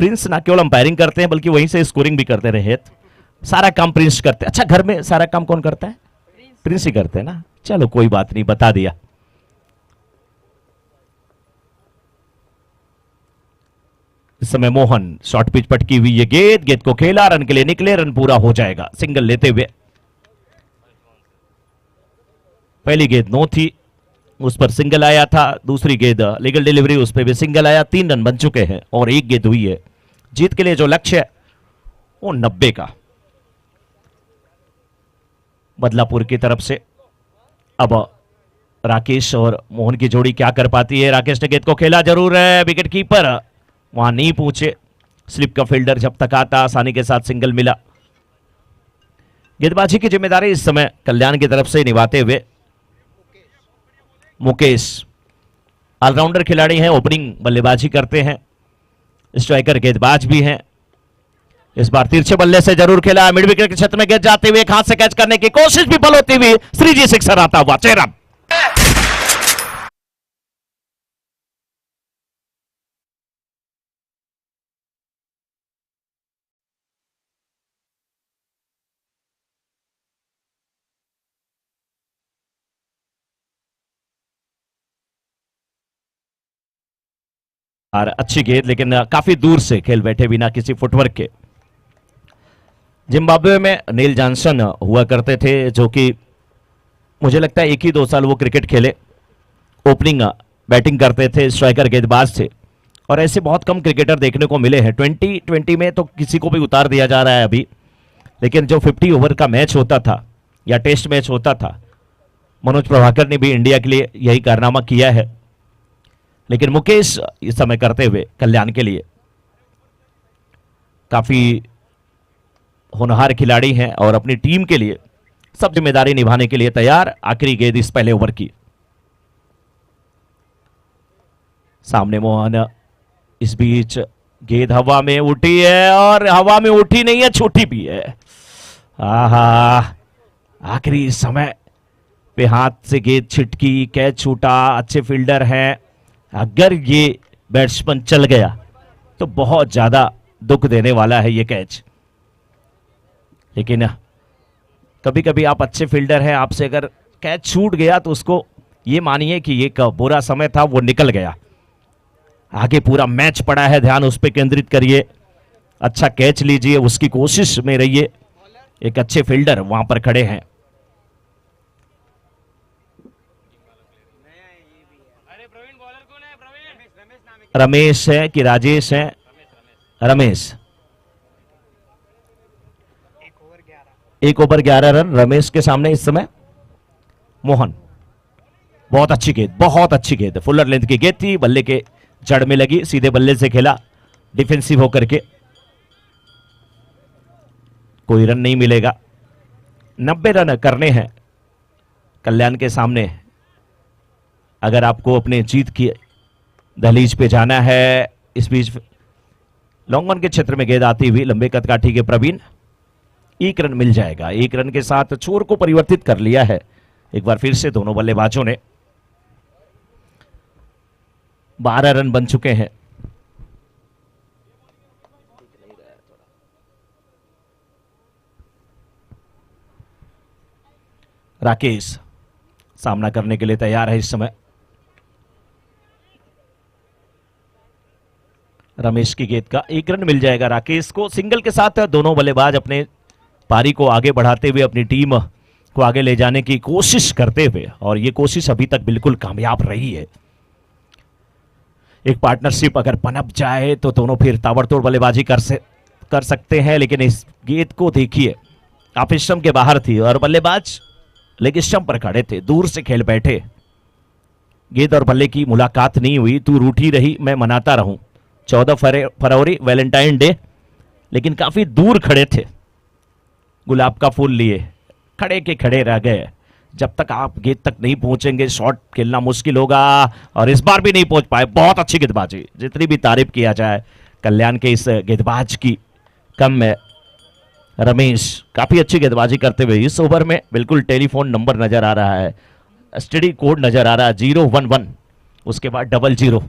प्रिंस ना केवल अंपायरिंग करते हैं बल्कि वहीं से स्कोरिंग भी करते रहे, सारा काम प्रिंस करते हैं। अच्छा, घर में सारा काम कौन करता है? प्रिंस ही करते हैं ना। चलो कोई बात नहीं, बता दिया। इस समय मोहन शॉर्ट पिच पटकी हुई ये गेंद, गेंद को खेला, रन के लिए निकले, रन पूरा हो जाएगा सिंगल लेते हुए। पहली गेंद नो थी, उस पर सिंगल आया था, दूसरी गेंद लीगल डिलीवरी, उस पर भी सिंगल आया। 3 रन बन चुके हैं और एक गेंद हुई है। जीत के लिए जो लक्ष्य है वो 90 का बदलापुर की तरफ से। अब राकेश और मोहन की जोड़ी क्या कर पाती है? राकेश ने गेंद को खेला जरूर है, विकेट कीपर वहां नहीं पहुंचे, स्लिप का फील्डर जब तक आता आसानी के साथ सिंगल मिला। गेंदबाजी की जिम्मेदारी इस समय कल्याण की तरफ से निभाते हुए मुकेश, ऑलराउंडर खिलाड़ी हैं, ओपनिंग बल्लेबाजी करते हैं, स्ट्राइकर गेंदबाज भी हैं। इस बार तिरछे बल्ले से जरूर खेला, मिड विकेट के क्षेत्र में गेंद जाते हुए हाथ से कैच करने की कोशिश विफल होती हुई श्रीजी सिक्सर आता हुआ चेहरा। और अच्छी गेंद, लेकिन काफी दूर से खेल बैठे बिना किसी फुटवर्क के। जिम्बाब्वे में नील जॉनसन हुआ करते थे, जो कि मुझे लगता है 1 ही 2 साल वो क्रिकेट खेले, ओपनिंग बैटिंग करते थे, स्ट्राइकर गेंदबाज थे। और ऐसे बहुत कम क्रिकेटर देखने को मिले हैं। 2020 में तो किसी को भी उतार दिया जा रहा है अभी, लेकिन जो 50 ओवर का मैच होता था या टेस्ट मैच होता था, मनोज प्रभाकर ने भी इंडिया के लिए यही कारनामा किया है। लेकिन मुकेश इस समय करते हुए कल्याण के लिए काफी होनहार खिलाड़ी हैं और अपनी टीम के लिए सब जिम्मेदारी निभाने के लिए तैयार। आखिरी गेंद इस पहले ओवर की, सामने मोहन, इस बीच गेंद हवा में उठी है, और हवा में उठी नहीं है, छूटी भी है। आहा, आखिरी समय पे हाथ से गेंद छिटकी, कैच छूटा, अच्छे फील्डर हैं। अगर ये बैट्समैन चल गया तो बहुत ज्यादा दुख देने वाला है ये कैच। लेकिन कभी कभी आप अच्छे फील्डर हैं, आपसे अगर कैच छूट गया तो उसको ये मानिए कि ये बुरा समय था, वो निकल गया। आगे पूरा मैच पड़ा है, ध्यान उस पर केंद्रित करिए, अच्छा कैच लीजिए, उसकी कोशिश में रहिए। एक अच्छे फील्डर वहां पर खड़े हैं। अरे प्रवीण बॉलर कौन है? प्रवीण रमेश नाम है। रमेश है कि राजेश है? रमेश। 1 ओवर 11 रन रमेश के सामने इस समय। मोहन, बहुत अच्छी गेंद, बहुत अच्छी गेंद, फुलर लेंथ की गेंद थी, बल्ले के जड़ में लगी, सीधे बल्ले से खेला डिफेंसिव होकर के। कोई रन नहीं मिलेगा। 90 रन करने हैं कल्याण के सामने अगर आपको अपने जीत की दहलीज पे जाना है। इस बीच लॉन्ग ऑन के क्षेत्र में गेंद आती हुई लंबे कद के प्रवीण, 1 रन मिल जाएगा। 1 रन के साथ छोर को परिवर्तित कर लिया है एक बार फिर से दोनों बल्लेबाजों ने 12 रन बन चुके हैं। राकेश सामना करने के लिए तैयार है इस समय। रमेश की गेंद का 1 रन मिल जाएगा राकेश को। सिंगल के साथ दोनों बल्लेबाज अपने पारी को आगे बढ़ाते हुए अपनी टीम को आगे ले जाने की कोशिश करते हुए, और ये कोशिश अभी तक बिल्कुल कामयाब रही है। एक पार्टनरशिप अगर पनप जाए तो दोनों फिर ताबड़तोड़ बल्लेबाजी कर सकते हैं, लेकिन इस गेंद को देखिए, आप स्टंप के बाहर थी और बल्लेबाज लेग स्टंप पर खड़े थे, दूर से खेल बैठे। गेंद और बल्ले की मुलाकात नहीं हुई, तू रूठी रही मैं मनाता रहूं। 14 फरवरी वैलेंटाइन डे, लेकिन काफी दूर खड़े थे, गुलाब का फूल लिए खड़े के खड़े रह गए। जब तक आप गेंद तक नहीं पहुंचेंगे शॉट खेलना मुश्किल होगा, और इस बार भी नहीं पहुंच पाए। बहुत अच्छी गेंदबाजी, जितनी भी तारीफ किया जाए कल्याण के इस गेंदबाज की कम में। रमेश काफी अच्छी गेंदबाजी करते हुए इस ओवर में। बिल्कुल टेलीफोन नंबर नजर आ रहा है, एसटीडी कोड नजर आ रहा है 011, उसके बाद 00।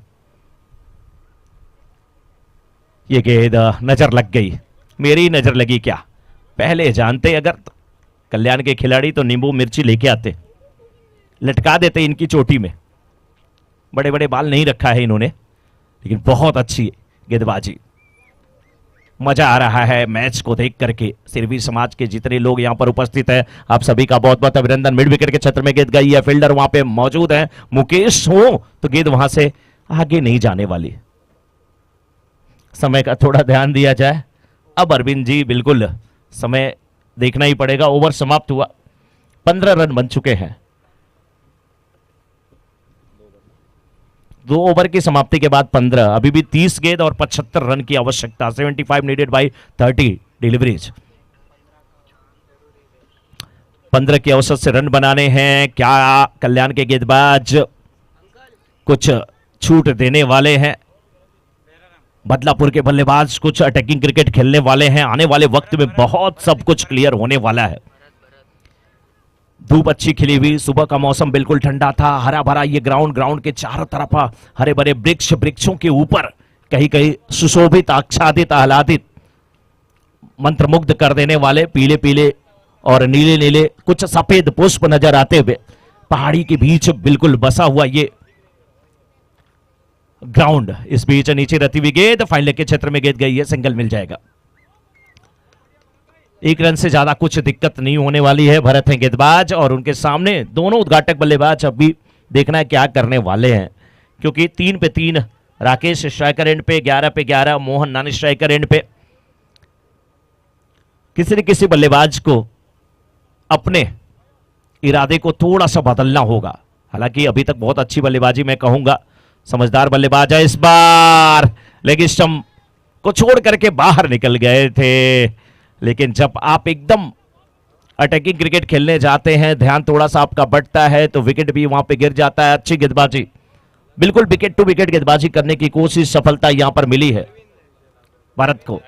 ये गेंद नजर लग गई, मेरी नजर लगी क्या? पहले जानते अगर कल्याण के खिलाड़ी तो नींबू मिर्ची लेके आते, लटका देते इनकी चोटी में। बड़े बड़े बाल नहीं रखा है इन्होंने, लेकिन बहुत अच्छी गेंदबाजी। मजा आ रहा है मैच को देख करके। सिरवी समाज के जितने लोग यहां पर उपस्थित हैं, आप सभी का बहुत बहुत अभिनंदन। मिड विकेट के क्षेत्र में गेंद गई है, फील्डर वहां पे मौजूद है, मुकेश हो तो गेंद वहां से आगे नहीं जाने वाली। समय का थोड़ा ध्यान दिया जाए। अब अरविंद जी बिल्कुल समय देखना ही पड़ेगा। ओवर समाप्त हुआ, 15 रन बन चुके हैं। 2 ओवर की समाप्ति के बाद 15, अभी भी 30 गेंद और 75 रन की आवश्यकता। 75 नीडेड बाय 30 डिलीवरीज। 15 की औसत से रन बनाने हैं। क्या कल्याण के गेंदबाज कुछ छूट देने वाले हैं? बदलापुर के बल्लेबाज कुछ अटैकिंग क्रिकेट खेलने वाले हैं। आने वाले वक्त में बहुत सब कुछ क्लियर होने वाला है। धूप अच्छी खिली हुई, सुबह का मौसम बिल्कुल ठंडा था, हरा भरा ये ग्राउंड के चारों तरफ हरे भरे वृक्षों के ऊपर कहीं कहीं सुशोभित, आच्छादित, आह्लादित, मंत्रमुग्ध कर देने वाले पीले पीले और नीले नीले कुछ सफेद पुष्प नजर आते हुए पहाड़ी के बीच बिल्कुल बसा हुआ ये ग्राउंड। इस बीच नीचे रती हुई गेंद, फाइनल के क्षेत्र में गेंद गई है, सिंगल मिल जाएगा। 1 रन से ज्यादा कुछ दिक्कत नहीं होने वाली है। भरत हैं गेंदबाज और उनके सामने दोनों उद्घाटक बल्लेबाज। अभी देखना है क्या करने वाले हैं, क्योंकि 3 पे 3 राकेश स्ट्राइकर एंड पे, 11 पे 11 मोहन नॉन स्ट्राइकर एंड पे। किसी न किसी बल्लेबाज को अपने इरादे को थोड़ा सा बदलना होगा। हालांकि अभी तक बहुत अच्छी बल्लेबाजी मैं कहूंगा, समझदार बल्लेबाज है। इस बार लेग स्टंप को छोड़ करके बाहर निकल गए थे, लेकिन जब आप एकदम अटैकिंग क्रिकेट खेलने जाते हैं, ध्यान थोड़ा सा आपका बंटता है तो विकेट भी वहां पे गिर जाता है। अच्छी गेंदबाजी, बिल्कुल विकेट टू विकेट गेंदबाजी करने की कोशिश, सफलता यहां पर मिली है भारत को।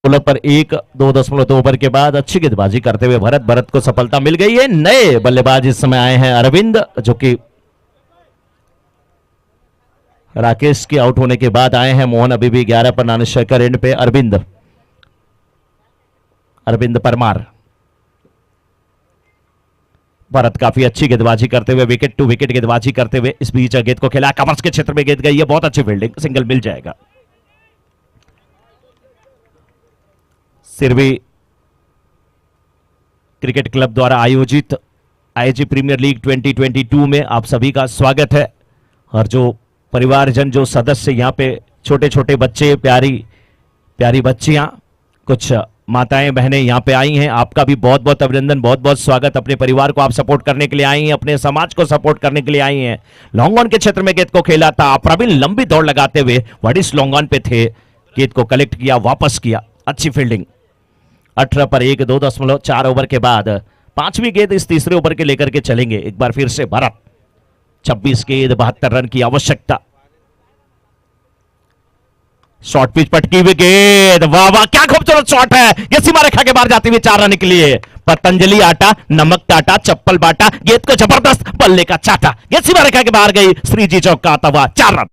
पर 1-2.2 ओवर के बाद अच्छी गेंदबाजी करते हुए भरत को सफलता मिल गई है। नए बल्लेबाज इस समय आए हैं, अरविंद, जो कि राकेश के आउट होने के बाद आए हैं। मोहन अभी भी 11 पर नॉन स्ट्राइकर एंड पे। अरविंद परमार। भरत काफी अच्छी गेंदबाजी करते हुए, विकेट टू विकेट गेंदबाजी करते हुए इस बीच गेंद को खेला, कवर्स के क्षेत्र में गेंद गई है, बहुत अच्छी फील्डिंग, सिंगल मिल जाएगा। सिरवी क्रिकेट क्लब द्वारा आयोजित आईजी प्रीमियर लीग 2022 में आप सभी का स्वागत है। और जो परिवारजन, जो सदस्य यहां पे छोटे छोटे बच्चे, प्यारी प्यारी बच्चियां, कुछ माताएं बहनें यहां पे आई हैं। आपका भी बहुत बहुत अभिनंदन, बहुत बहुत स्वागत। अपने परिवार को आप सपोर्ट करने के लिए आई हैं, अपने समाज को सपोर्ट करने के लिए आई हैं। लॉन्ग ऑन के क्षेत्र में गेंद को खेला था प्रवीण, लंबी दौड़ लगाते हुए वडिस लॉन्ग ऑन पे थे, गेंद को कलेक्ट किया, वापस किया, अच्छी फील्डिंग। 18 पर 1, 2.4 ओवर के बाद पांचवी गेंद इस तीसरे ओवर के लेकर के चलेंगे एक बार फिर से भरत। 26 गेंद 72 रन की आवश्यकता। शॉर्ट पिच पटकी हुई गेंद, वाह वाह क्या खूबसूरत शॉट है, ये सीमा रेखा के बाहर जाती हुई 4 रन के लिए। पतंजलि आटा, नमक टाटा, चप्पल बाटा, गेंद को जबरदस्त बल्ले का चाटा, ये सीमा रेखा के बाहर गई। श्रीजी चौक का आता हुआ 4 रन।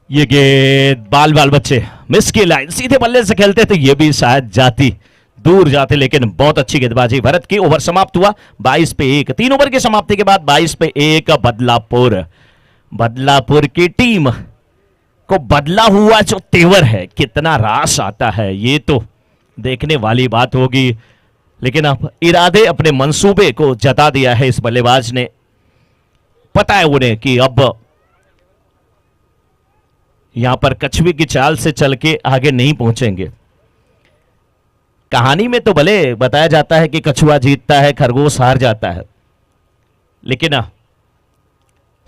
ये गेंद बाल बाल बच्चे मिस की लाइन, सीधे बल्ले से खेलते थे, ये भी शायद जाती, दूर जाते, लेकिन बहुत अच्छी गेंदबाजी भरत की। ओवर समाप्त हुआ 22 पे 1। 3 ओवर की समाप्ति के बाद 22 पे 1 बदलापुर। बदलापुर की टीम को बदला हुआ जो तेवर है, कितना रास आता है, ये तो देखने वाली बात होगी। लेकिन अब इरादे, अपने मंसूबे को जता दिया है इस बल्लेबाज ने। पता है उन्हें कि अब यहां पर कछुए की चाल से चल के आगे नहीं पहुंचेंगे। कहानी में तो भले बताया जाता है कि कछुआ जीतता है, खरगोश हार जाता है, लेकिन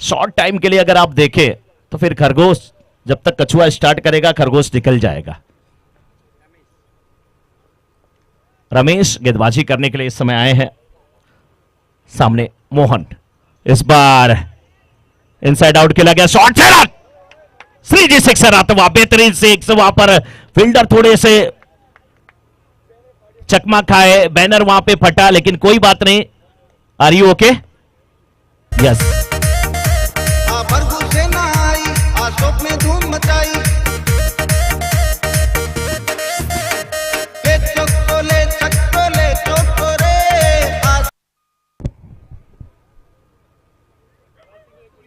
शॉर्ट टाइम के लिए अगर आप देखें तो फिर खरगोश, जब तक कछुआ स्टार्ट करेगा खरगोश निकल जाएगा। रमेश गेंदबाजी करने के लिए इस समय आए हैं। सामने मोहन, इस बार इनसाइड आउट खेला गया, शॉट से रन। श्रीजी सिक्सर आता हुआ, बेहतरीन सिक्स। वहां पर फील्डर थोड़े से चकमा खाए, बैनर वहां पे फटा, लेकिन कोई बात नहीं। Are you okay? यस। में धूम मचाई, चक्कोले चक्कोले चोकोरे।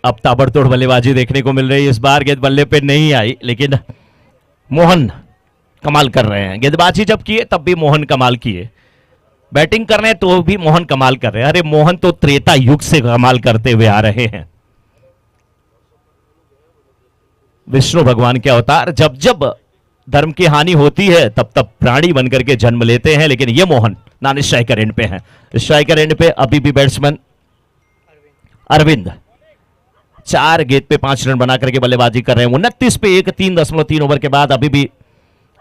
अब ताबड़तोड़ बल्लेबाजी देखने को मिल रही है। इस बार गेंद बल्ले पे नहीं आई, लेकिन मोहन कमाल कर रहे हैं। गेंदबाजी जब किए तब भी मोहन कमाल किए, बैटिंग कर रहे हैं तो भी मोहन कमाल कर रहे हैं। अरे मोहन तो त्रेता युग से कमाल करते हुए आ रहे हैं। विष्णु भगवान के अवतार, जब जब धर्म की हानि होती है तब तब प्राणी बनकर के जन्म लेते हैं। लेकिन ये मोहन नॉन स्ट्राइकर एंड पे हैं। स्ट्राइकर एंड पे अभी भी बैट्समैन अरविंद 4 गेंद पे 5 रन बना करके बल्लेबाजी कर रहे हैं। 29 पे 1, 3.3 ओवर के बाद अभी भी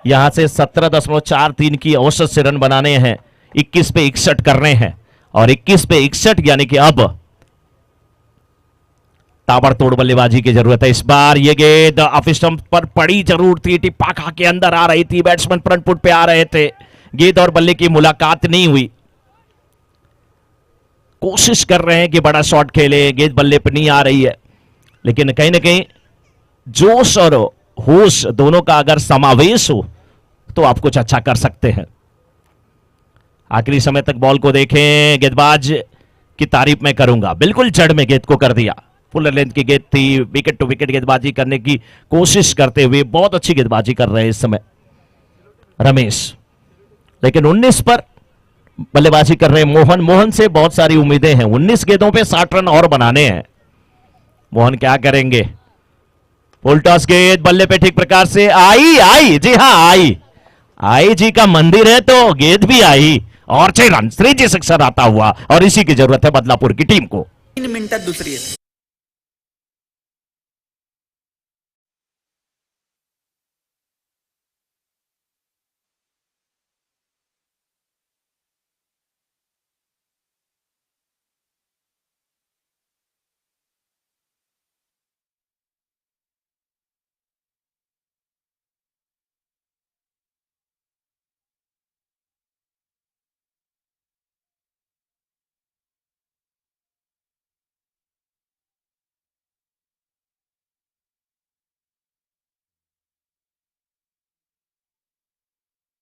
यहां से 17.43 की औसत से रन बनाने हैं। 21 पे 61 करने हैं, और 21 पे 61 यानी कि अब ताबड़तोड़ बल्लेबाजी की जरूरत है। इस बार ये गेंद ऑफ स्टंप पर पड़ी जरूर थी, टिप्पा खा के अंदर आ रही थी, बैट्समैन फ्रंट फुट पे आ रहे थे, गेंद और बल्ले की मुलाकात नहीं हुई। कोशिश कर रहे हैं कि बड़ा शॉट खेले, गेंद बल्ले पे नहीं आ रही है, लेकिन कहीं ना कहीं जोश और होश दोनों का अगर समावेश हो तो आप कुछ अच्छा कर सकते हैं। आखिरी समय तक बॉल को देखें, गेंदबाज की तारीफ मैं करूंगा, बिल्कुल जड़ में गेंद को कर दिया। फुल लेंथ की गेंद थी, विकेट टू विकेट गेंदबाजी करने की कोशिश करते हुए बहुत अच्छी गेंदबाजी कर रहे हैं इस समय रमेश। लेकिन 19 पर बल्लेबाजी कर रहे हैं मोहन। मोहन से बहुत सारी उम्मीदें हैं, 19 गेंदों पे 60 रन और बनाने हैं। मोहन क्या करेंगे? फुल टॉस गेंद बल्ले पे ठीक प्रकार से आई, जी हां आई जी का मंदिर है तो गेंद भी आई, और 6 रन। श्रीजी सिक्सर आता हुआ, और इसी की जरूरत है बदलापुर की टीम को। 3 मिनिटात दुसरी येते।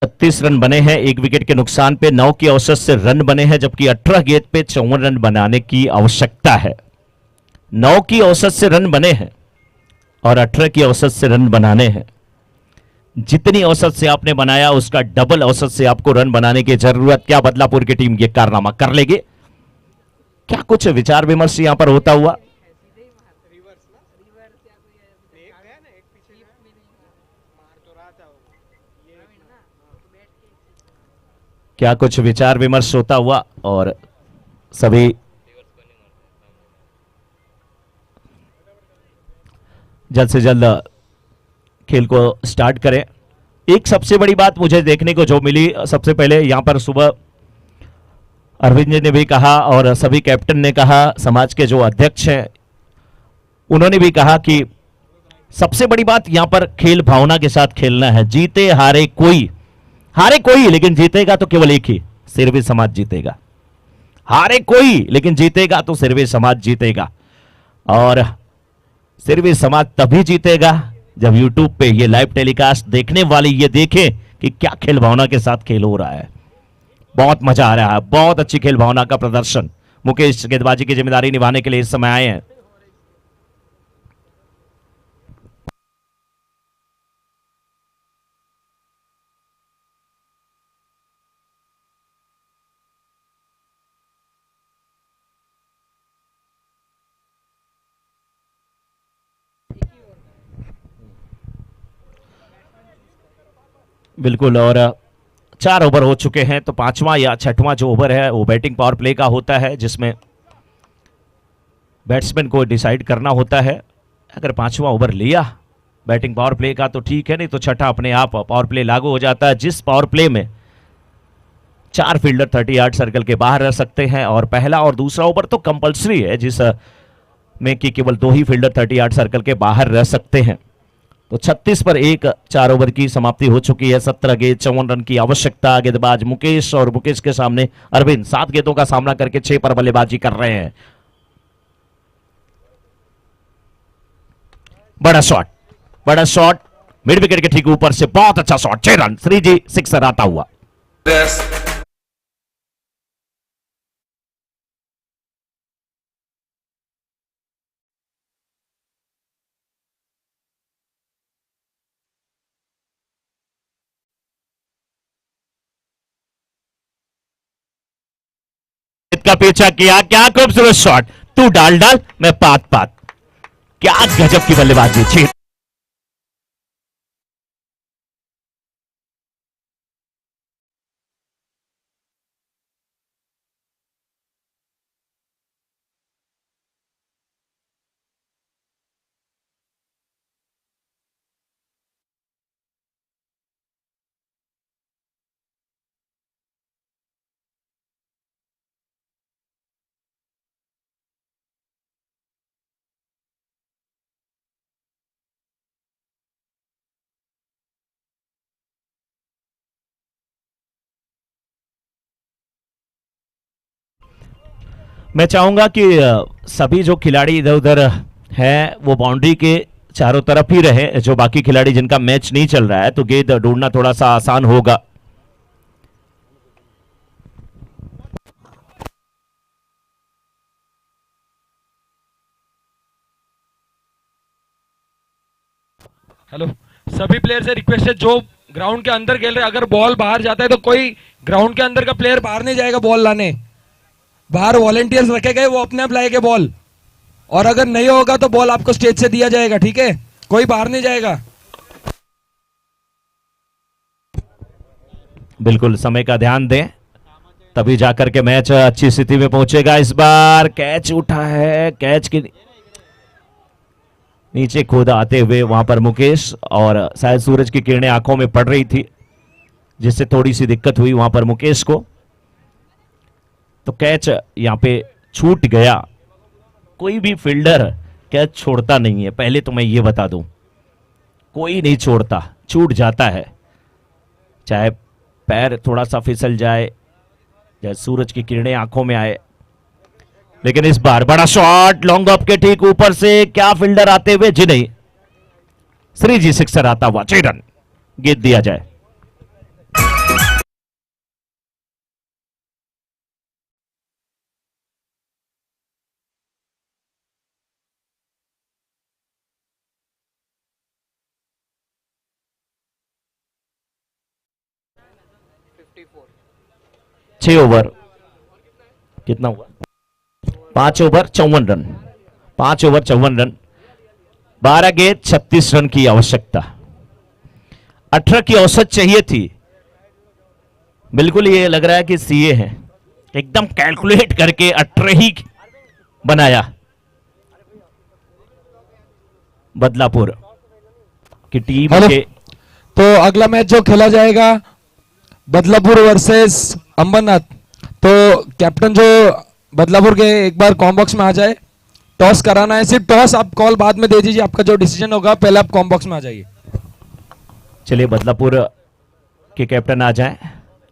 36 रन बने हैं, एक विकेट के नुकसान पे 9 की औसत से रन बने हैं, जबकि 18 गेंद पे 54 रन बनाने की आवश्यकता है। 9 की औसत से रन बने हैं और 18 की औसत से रन बनाने हैं। जितनी औसत से आपने बनाया उसका डबल औसत से आपको रन बनाने की जरूरत। क्या बदलापुर की टीम ये कारनामा कर लेगी? क्या कुछ विचार विमर्श यहां पर होता हुआ? क्या कुछ विचार विमर्श होता हुआ और सभी जल्द से जल्द खेल को स्टार्ट करें। एक सबसे बड़ी बात मुझे देखने को जो मिली, सबसे पहले यहां पर सुबह अरविंद जी ने भी कहा और सभी कैप्टन ने कहा, समाज के जो अध्यक्ष हैं उन्होंने भी कहा कि सबसे बड़ी बात यहां पर खेल भावना के साथ खेलना है। जीते हारे कोई, लेकिन जीतेगा तो केवल एक ही, सिरवी समाज जीतेगा। हारे कोई लेकिन जीतेगा तो सिरवी समाज जीतेगा। और सिरवी समाज तभी जीतेगा जब YouTube पे ये लाइव टेलीकास्ट देखने वाले ये देखें कि क्या खेल भावना के साथ खेल हो रहा है। बहुत मजा आ रहा है, बहुत अच्छी खेल भावना का प्रदर्शन। मुकेश गेंदबाजी की जिम्मेदारी निभाने के लिए इस समय आए हैं। बिल्कुल, और 4 ओवर हो चुके हैं, तो 5वां या 6वां जो ओवर है वो बैटिंग पावर प्ले का होता है, जिसमें बैट्समैन को डिसाइड करना होता है। अगर 5वां ओवर लिया बैटिंग पावर प्ले का तो ठीक है, नहीं तो 6ठा अपने आप पावर प्ले लागू हो जाता है, जिस पावर प्ले में 4 फील्डर 30 यार्ड सर्कल के बाहर रह सकते हैं। और पहला और दूसरा ओवर तो कंपल्सरी है, जिस में कि केवल 2 ही फील्डर 30 यार्ड सर्कल के बाहर रह सकते हैं। तो 36 पर 1 4 ओवर की समाप्ति हो चुकी है। 17 गेंद 54 रन की आवश्यकता। गेंदबाज मुकेश और मुकेश के सामने अरविंद 7 गेंदों का सामना करके 6 पर बल्लेबाजी कर रहे हैं। बड़ा शॉट मिड विकेट के ठीक ऊपर से, बहुत अच्छा शॉट, 6 रन, श्रीजी सिक्सर आता हुआ। का पीछा किया, क्या खूबसूरत शॉट, तू डाल मैं पात, क्या गजब की बल्लेबाजी। 6 मैं चाहूंगा कि सभी जो खिलाड़ी इधर उधर हैं वो बाउंड्री के चारों तरफ ही रहे, जो बाकी खिलाड़ी जिनका मैच नहीं चल रहा है, तो गेंद ढूंढना थोड़ा सा आसान होगा। हेलो, सभी प्लेयर से रिक्वेस्ट है जो ग्राउंड के अंदर खेल रहे, अगर बॉल बाहर जाता है तो कोई ग्राउंड के अंदर का प्लेयर बाहर नहीं जाएगा बॉल लाने। बाहर वॉलंटियर्स रखे गए, वो अपने आप लाएंगे बॉल, और अगर नहीं होगा तो बॉल आपको स्टेज से दिया जाएगा, ठीक है? कोई बाहर नहीं जाएगा। बिल्कुल समय का ध्यान दें, तभी जाकर के मैच अच्छी स्थिति में पहुंचेगा। इस बार कैच उठा है, कैच के नीचे खुद आते हुए वहां पर मुकेश, और शायद सूरज की किरणें आंखों में पड़ रही थी जिससे थोड़ी सी दिक्कत हुई वहां पर मुकेश को, तो कैच यहां पे छूट गया। कोई भी फील्डर कैच छोड़ता नहीं है, पहले तो मैं ये बता दूं, कोई नहीं छोड़ता, छूट जाता है, चाहे पैर थोड़ा सा फिसल जाए, चाहे सूरज की किरणें आंखों में आए। लेकिन इस बार बड़ा शॉट लॉन्ग ऑफ के ठीक ऊपर से, क्या फील्डर आते हुए, जी नहीं, श्रीजी सिक्सर आता हुआ, 6 रन, गेंद दिया जाए। 6 ओवर कितना हुआ? 5 ओवर 54 रन, 5 ओवर 54 रन, 12 गेंद 36 रन की आवश्यकता। 18 की औसत चाहिए थी। बिल्कुल ये लग रहा है कि सीए है, एकदम कैलकुलेट करके 18 ही बनाया। बदलापुर की टीम हेलो। के तो अगला मैच जो खेला जाएगा बदलापुर वर्सेस अंबरनाथ, तो कैप्टन जो बदलापुर के एक बार कॉम बॉक्स में आ जाए, टॉस कराना है। सिर्फ टॉस, आप कॉल बाद में दे दीजिए, आपका जो डिसीजन होगा पहले आप कॉम बॉक्स में आ जाइए। चलिए बदलापुर के कैप्टन आ जाएं,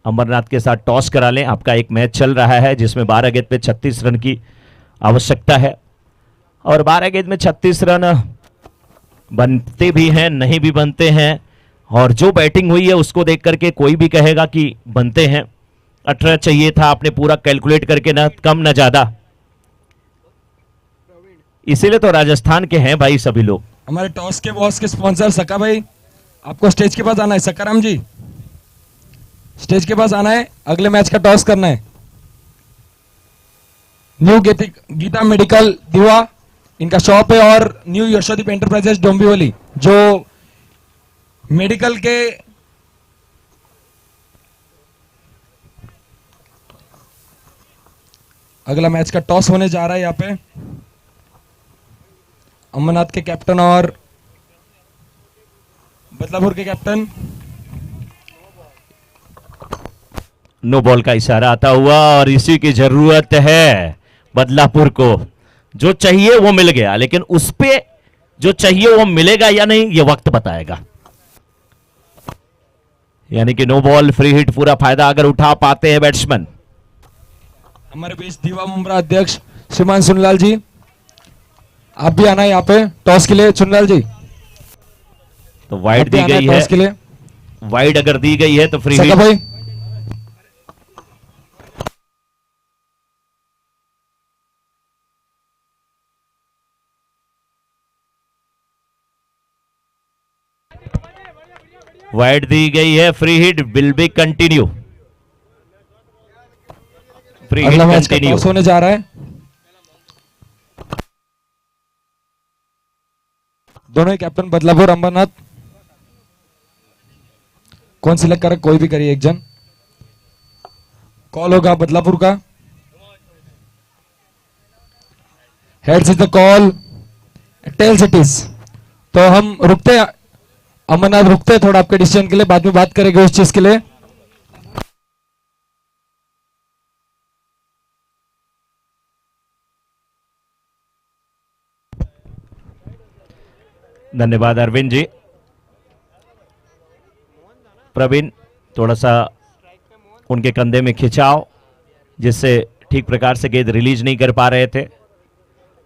अंबरनाथ के साथ टॉस करा लें। आपका एक मैच चल रहा है जिसमें 12 गेंद पे 36 रन की आवश्यकता है, और 12 गेंद में 36 रन बनते भी हैं, नहीं भी बनते हैं, और जो बैटिंग हुई है उसको देख करके कोई भी कहेगा कि बनते हैं। 18 चाहिए था, आपने पूरा कैलकुलेट करके, ना कम ना ज्यादा, इसीलिए तो राजस्थान के हैं भाई सभी लोग। हमारे टॉस के बॉस के स्पॉन्सर सका भाई, आपको स्टेज के पास आना है। सकाराम जी, स्टेज के पास आना है, अगले मैच का टॉस करना है। न्यू गीता मेडिकल दीवा इनका शॉप है, और न्यू यशोदीप एंटरप्राइजेस डोंबिवली जो मेडिकल के अगला मैच का टॉस होने जा रहा है। यहाँ पे अमरनाथ के कैप्टन और बदलापुर के कैप्टन। नो बॉल का इशारा आता हुआ, और इसी की जरूरत है बदलापुर को। जो चाहिए वो मिल गया, लेकिन उस पे जो चाहिए वो मिलेगा या नहीं ये वक्त बताएगा। यानी कि नो बॉल फ्री हिट, पूरा फायदा अगर उठा पाते हैं बैट्समैन। हमारे बीच दीवा मुमरा अध्यक्ष श्रीमान सुनलाल जी, आप भी आना है यहाँ पे टॉस के लिए। सुनलाल जी, तो वाइड आप भी दी आना है गई टॉस के है, लिए। वाइड अगर दी गई है तो फ्री सका हिट। भाई, वाइड दी गई है, free hit will be continue, free hit अगला मैच का कंटिन्यू। टॉस होने जा रहा है। दोनों ही कैप्टन बदलापुर अंबरनाथ, कौन सिलेक्ट करे, कोई भी करिए एक जन। कॉल होगा बदलापुर का। Heads is the call, tails it is. तो हम रुकते हैं, अमरनाथ रुकते हैं थोड़ा आपके डिसीजन के लिए, बाद में बात करेंगे उस चीज के लिए। धन्यवाद अरविंद जी। प्रवीण, थोड़ा सा उनके कंधे में खिंचाव, जिससे ठीक प्रकार से गेंद रिलीज नहीं कर पा रहे थे।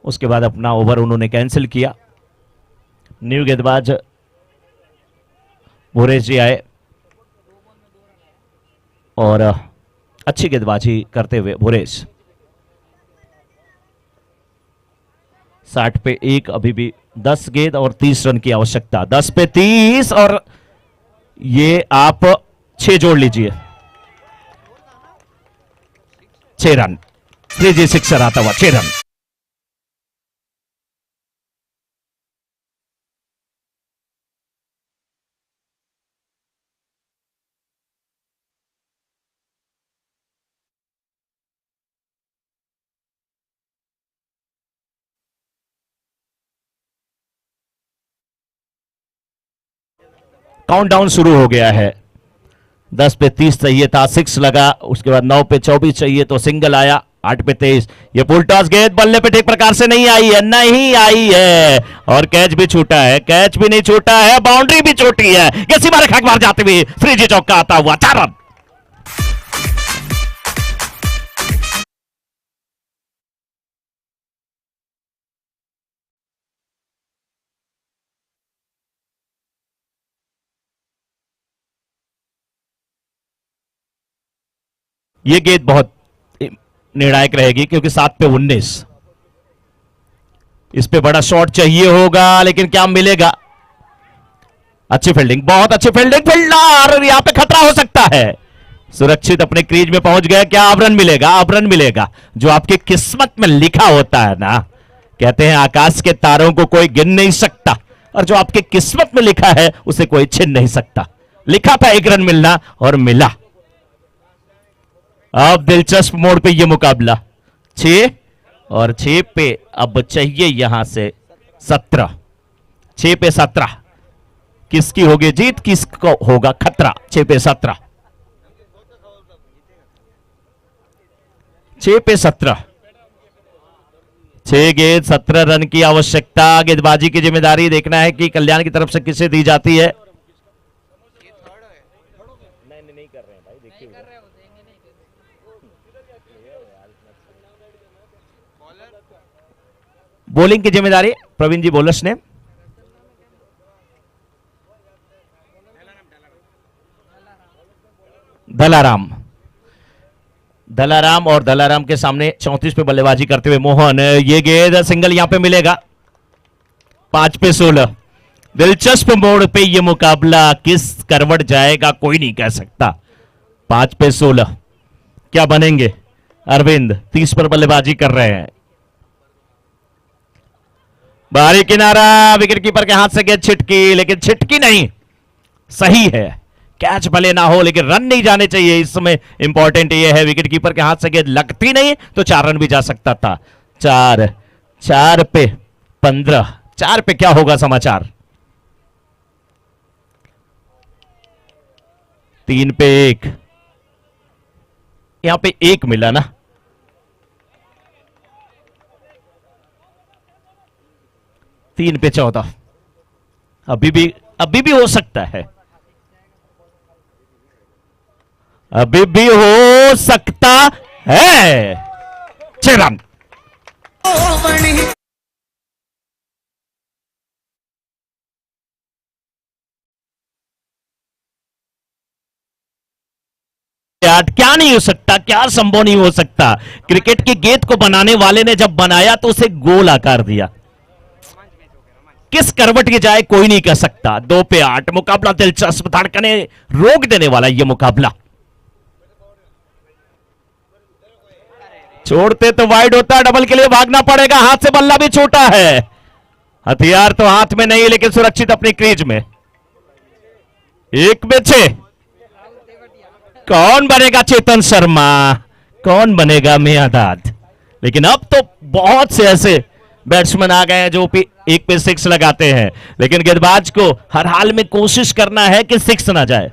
उसके बाद अपना ओवर उन्होंने कैंसिल किया। न्यू गेंदबाज भोरेश जी आए और अच्छी गेंदबाजी करते हुए भोरेश 60 पे 1, अभी भी 10 गेंद और 30 रन की आवश्यकता। 10 पे 30, और ये आप 6 जोड़ लीजिए, 6 रन। 3G सिक्सर आता हुआ 6 रन। काउंटडाउन शुरू हो गया है। 10 पे 30 चाहिए था, 6 लगा। उसके बाद 9 पे 24 चाहिए तो सिंगल आया। 8 पे 23, ये फुल टॉस गेंद बल्ले पे ठीक प्रकार से नहीं आई है, नहीं आई है, और कैच भी छूटा है। कैच भी नहीं छूटा है, बाउंड्री भी छोटी है। ये सीमा रेखा के बाहर जाते हुए 3G चौका आता हुआ 4 रन। ये गेंद बहुत निर्णायक रहेगी क्योंकि 7 पे 19, इस पे बड़ा शॉट चाहिए होगा, लेकिन क्या मिलेगा? अच्छी फील्डिंग, बहुत अच्छी फील्डिंग, फील्डर यहां पे खतरा हो सकता है। सुरक्षित अपने क्रीज में पहुंच गया। क्या अब रन मिलेगा? अब रन मिलेगा। जो आपकी किस्मत में लिखा होता है ना, कहते हैं आकाश के तारों को कोई गिन नहीं सकता, और जो आपके किस्मत में लिखा है उसे कोई छीन नहीं सकता। लिखा था 1 रन मिलना और मिला। अब दिलचस्प मोड़ पे ये मुकाबला 6 और 6 पे अब चाहिए यहां से 17। 6 पे 17 किसकी होगी जीत, किसको होगा खतरा? 6 पे 17, 6 पे 17, 6 गेंद 17 रन की आवश्यकता। गेंदबाजी की जिम्मेदारी देखना है कि कल्याण की तरफ से किसे दी जाती है। बॉलिंग की जिम्मेदारी प्रवीण जी बोलर्स ने। दलाराम, दलाराम और दलाराम के सामने 34 पे बल्लेबाजी करते हुए मोहन। ये गेंद सिंगल यहां पे मिलेगा। 5 पे 16। दिलचस्प मोड़ पे ये मुकाबला किस करवट जाएगा कोई नहीं कह सकता। 5 पे 16 क्या बनेंगे? अरविंद 30 पर बल्लेबाजी कर रहे हैं। बाहरी किनारा, विकेट कीपर के हाथ से गेंद छिटकी, लेकिन छिटकी नहीं, सही है। कैच भले ना हो लेकिन रन नहीं जाने चाहिए। इस समय इंपॉर्टेंट ये है विकेट कीपर के हाथ से गेंद लगती नहीं तो 4 रन भी जा सकता था। 4 पे 15, 4 पे क्या होगा समाचार? 3 पे 1, यहां पे 1 मिला ना। 3 पे 14, अभी भी हो सकता है, अभी भी हो सकता है। 6 रन। क्या नहीं हो सकता, क्या संभव नहीं हो सकता? क्रिकेट की गेंद को बनाने वाले ने जब बनाया तो उसे गोल आकार दिया। किस करवट की जाए कोई नहीं कह सकता। 2 पे 8 मुकाबला दिलचस्प, धड़कने रोक देने वाला यह मुकाबला। छोड़ते तो वाइड होता है, डबल के लिए भागना पड़ेगा। हाथ से बल्ला भी छूटा है, हथियार तो हाथ में नहीं लेकिन सुरक्षित अपनी क्रीज में। 1 में 6। कौन बनेगा चेतन शर्मा, कौन बनेगा मियांदाद? लेकिन अब तो बहुत से ऐसे बैट्समैन आ गए हैं जो 1 पे 6 लगाते हैं, लेकिन गेंदबाज को हर हाल में कोशिश करना है कि 6 ना जाए,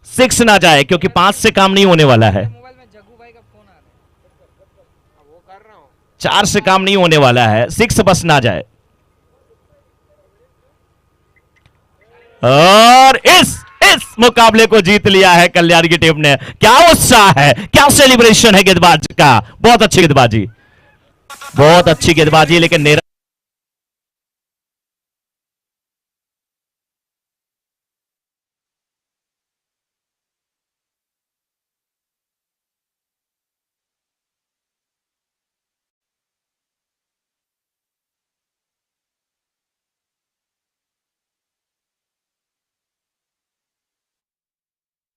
6 ना जाए, क्योंकि 5 से काम नहीं होने वाला है। 4 से काम नहीं होने वाला है, 6 बस ना जाए। और इस मुकाबले को जीत लिया है कल्याण की टीम ने। क्या उत्साह है, क्या सेलिब्रेशन है गेंदबाज का। बहुत अच्छी गेंदबाजी, बहुत अच्छी गेंदबाजी, लेकिन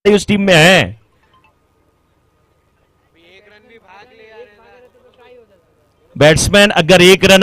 उस टीम में है। बैट्समैन अगर 1 रन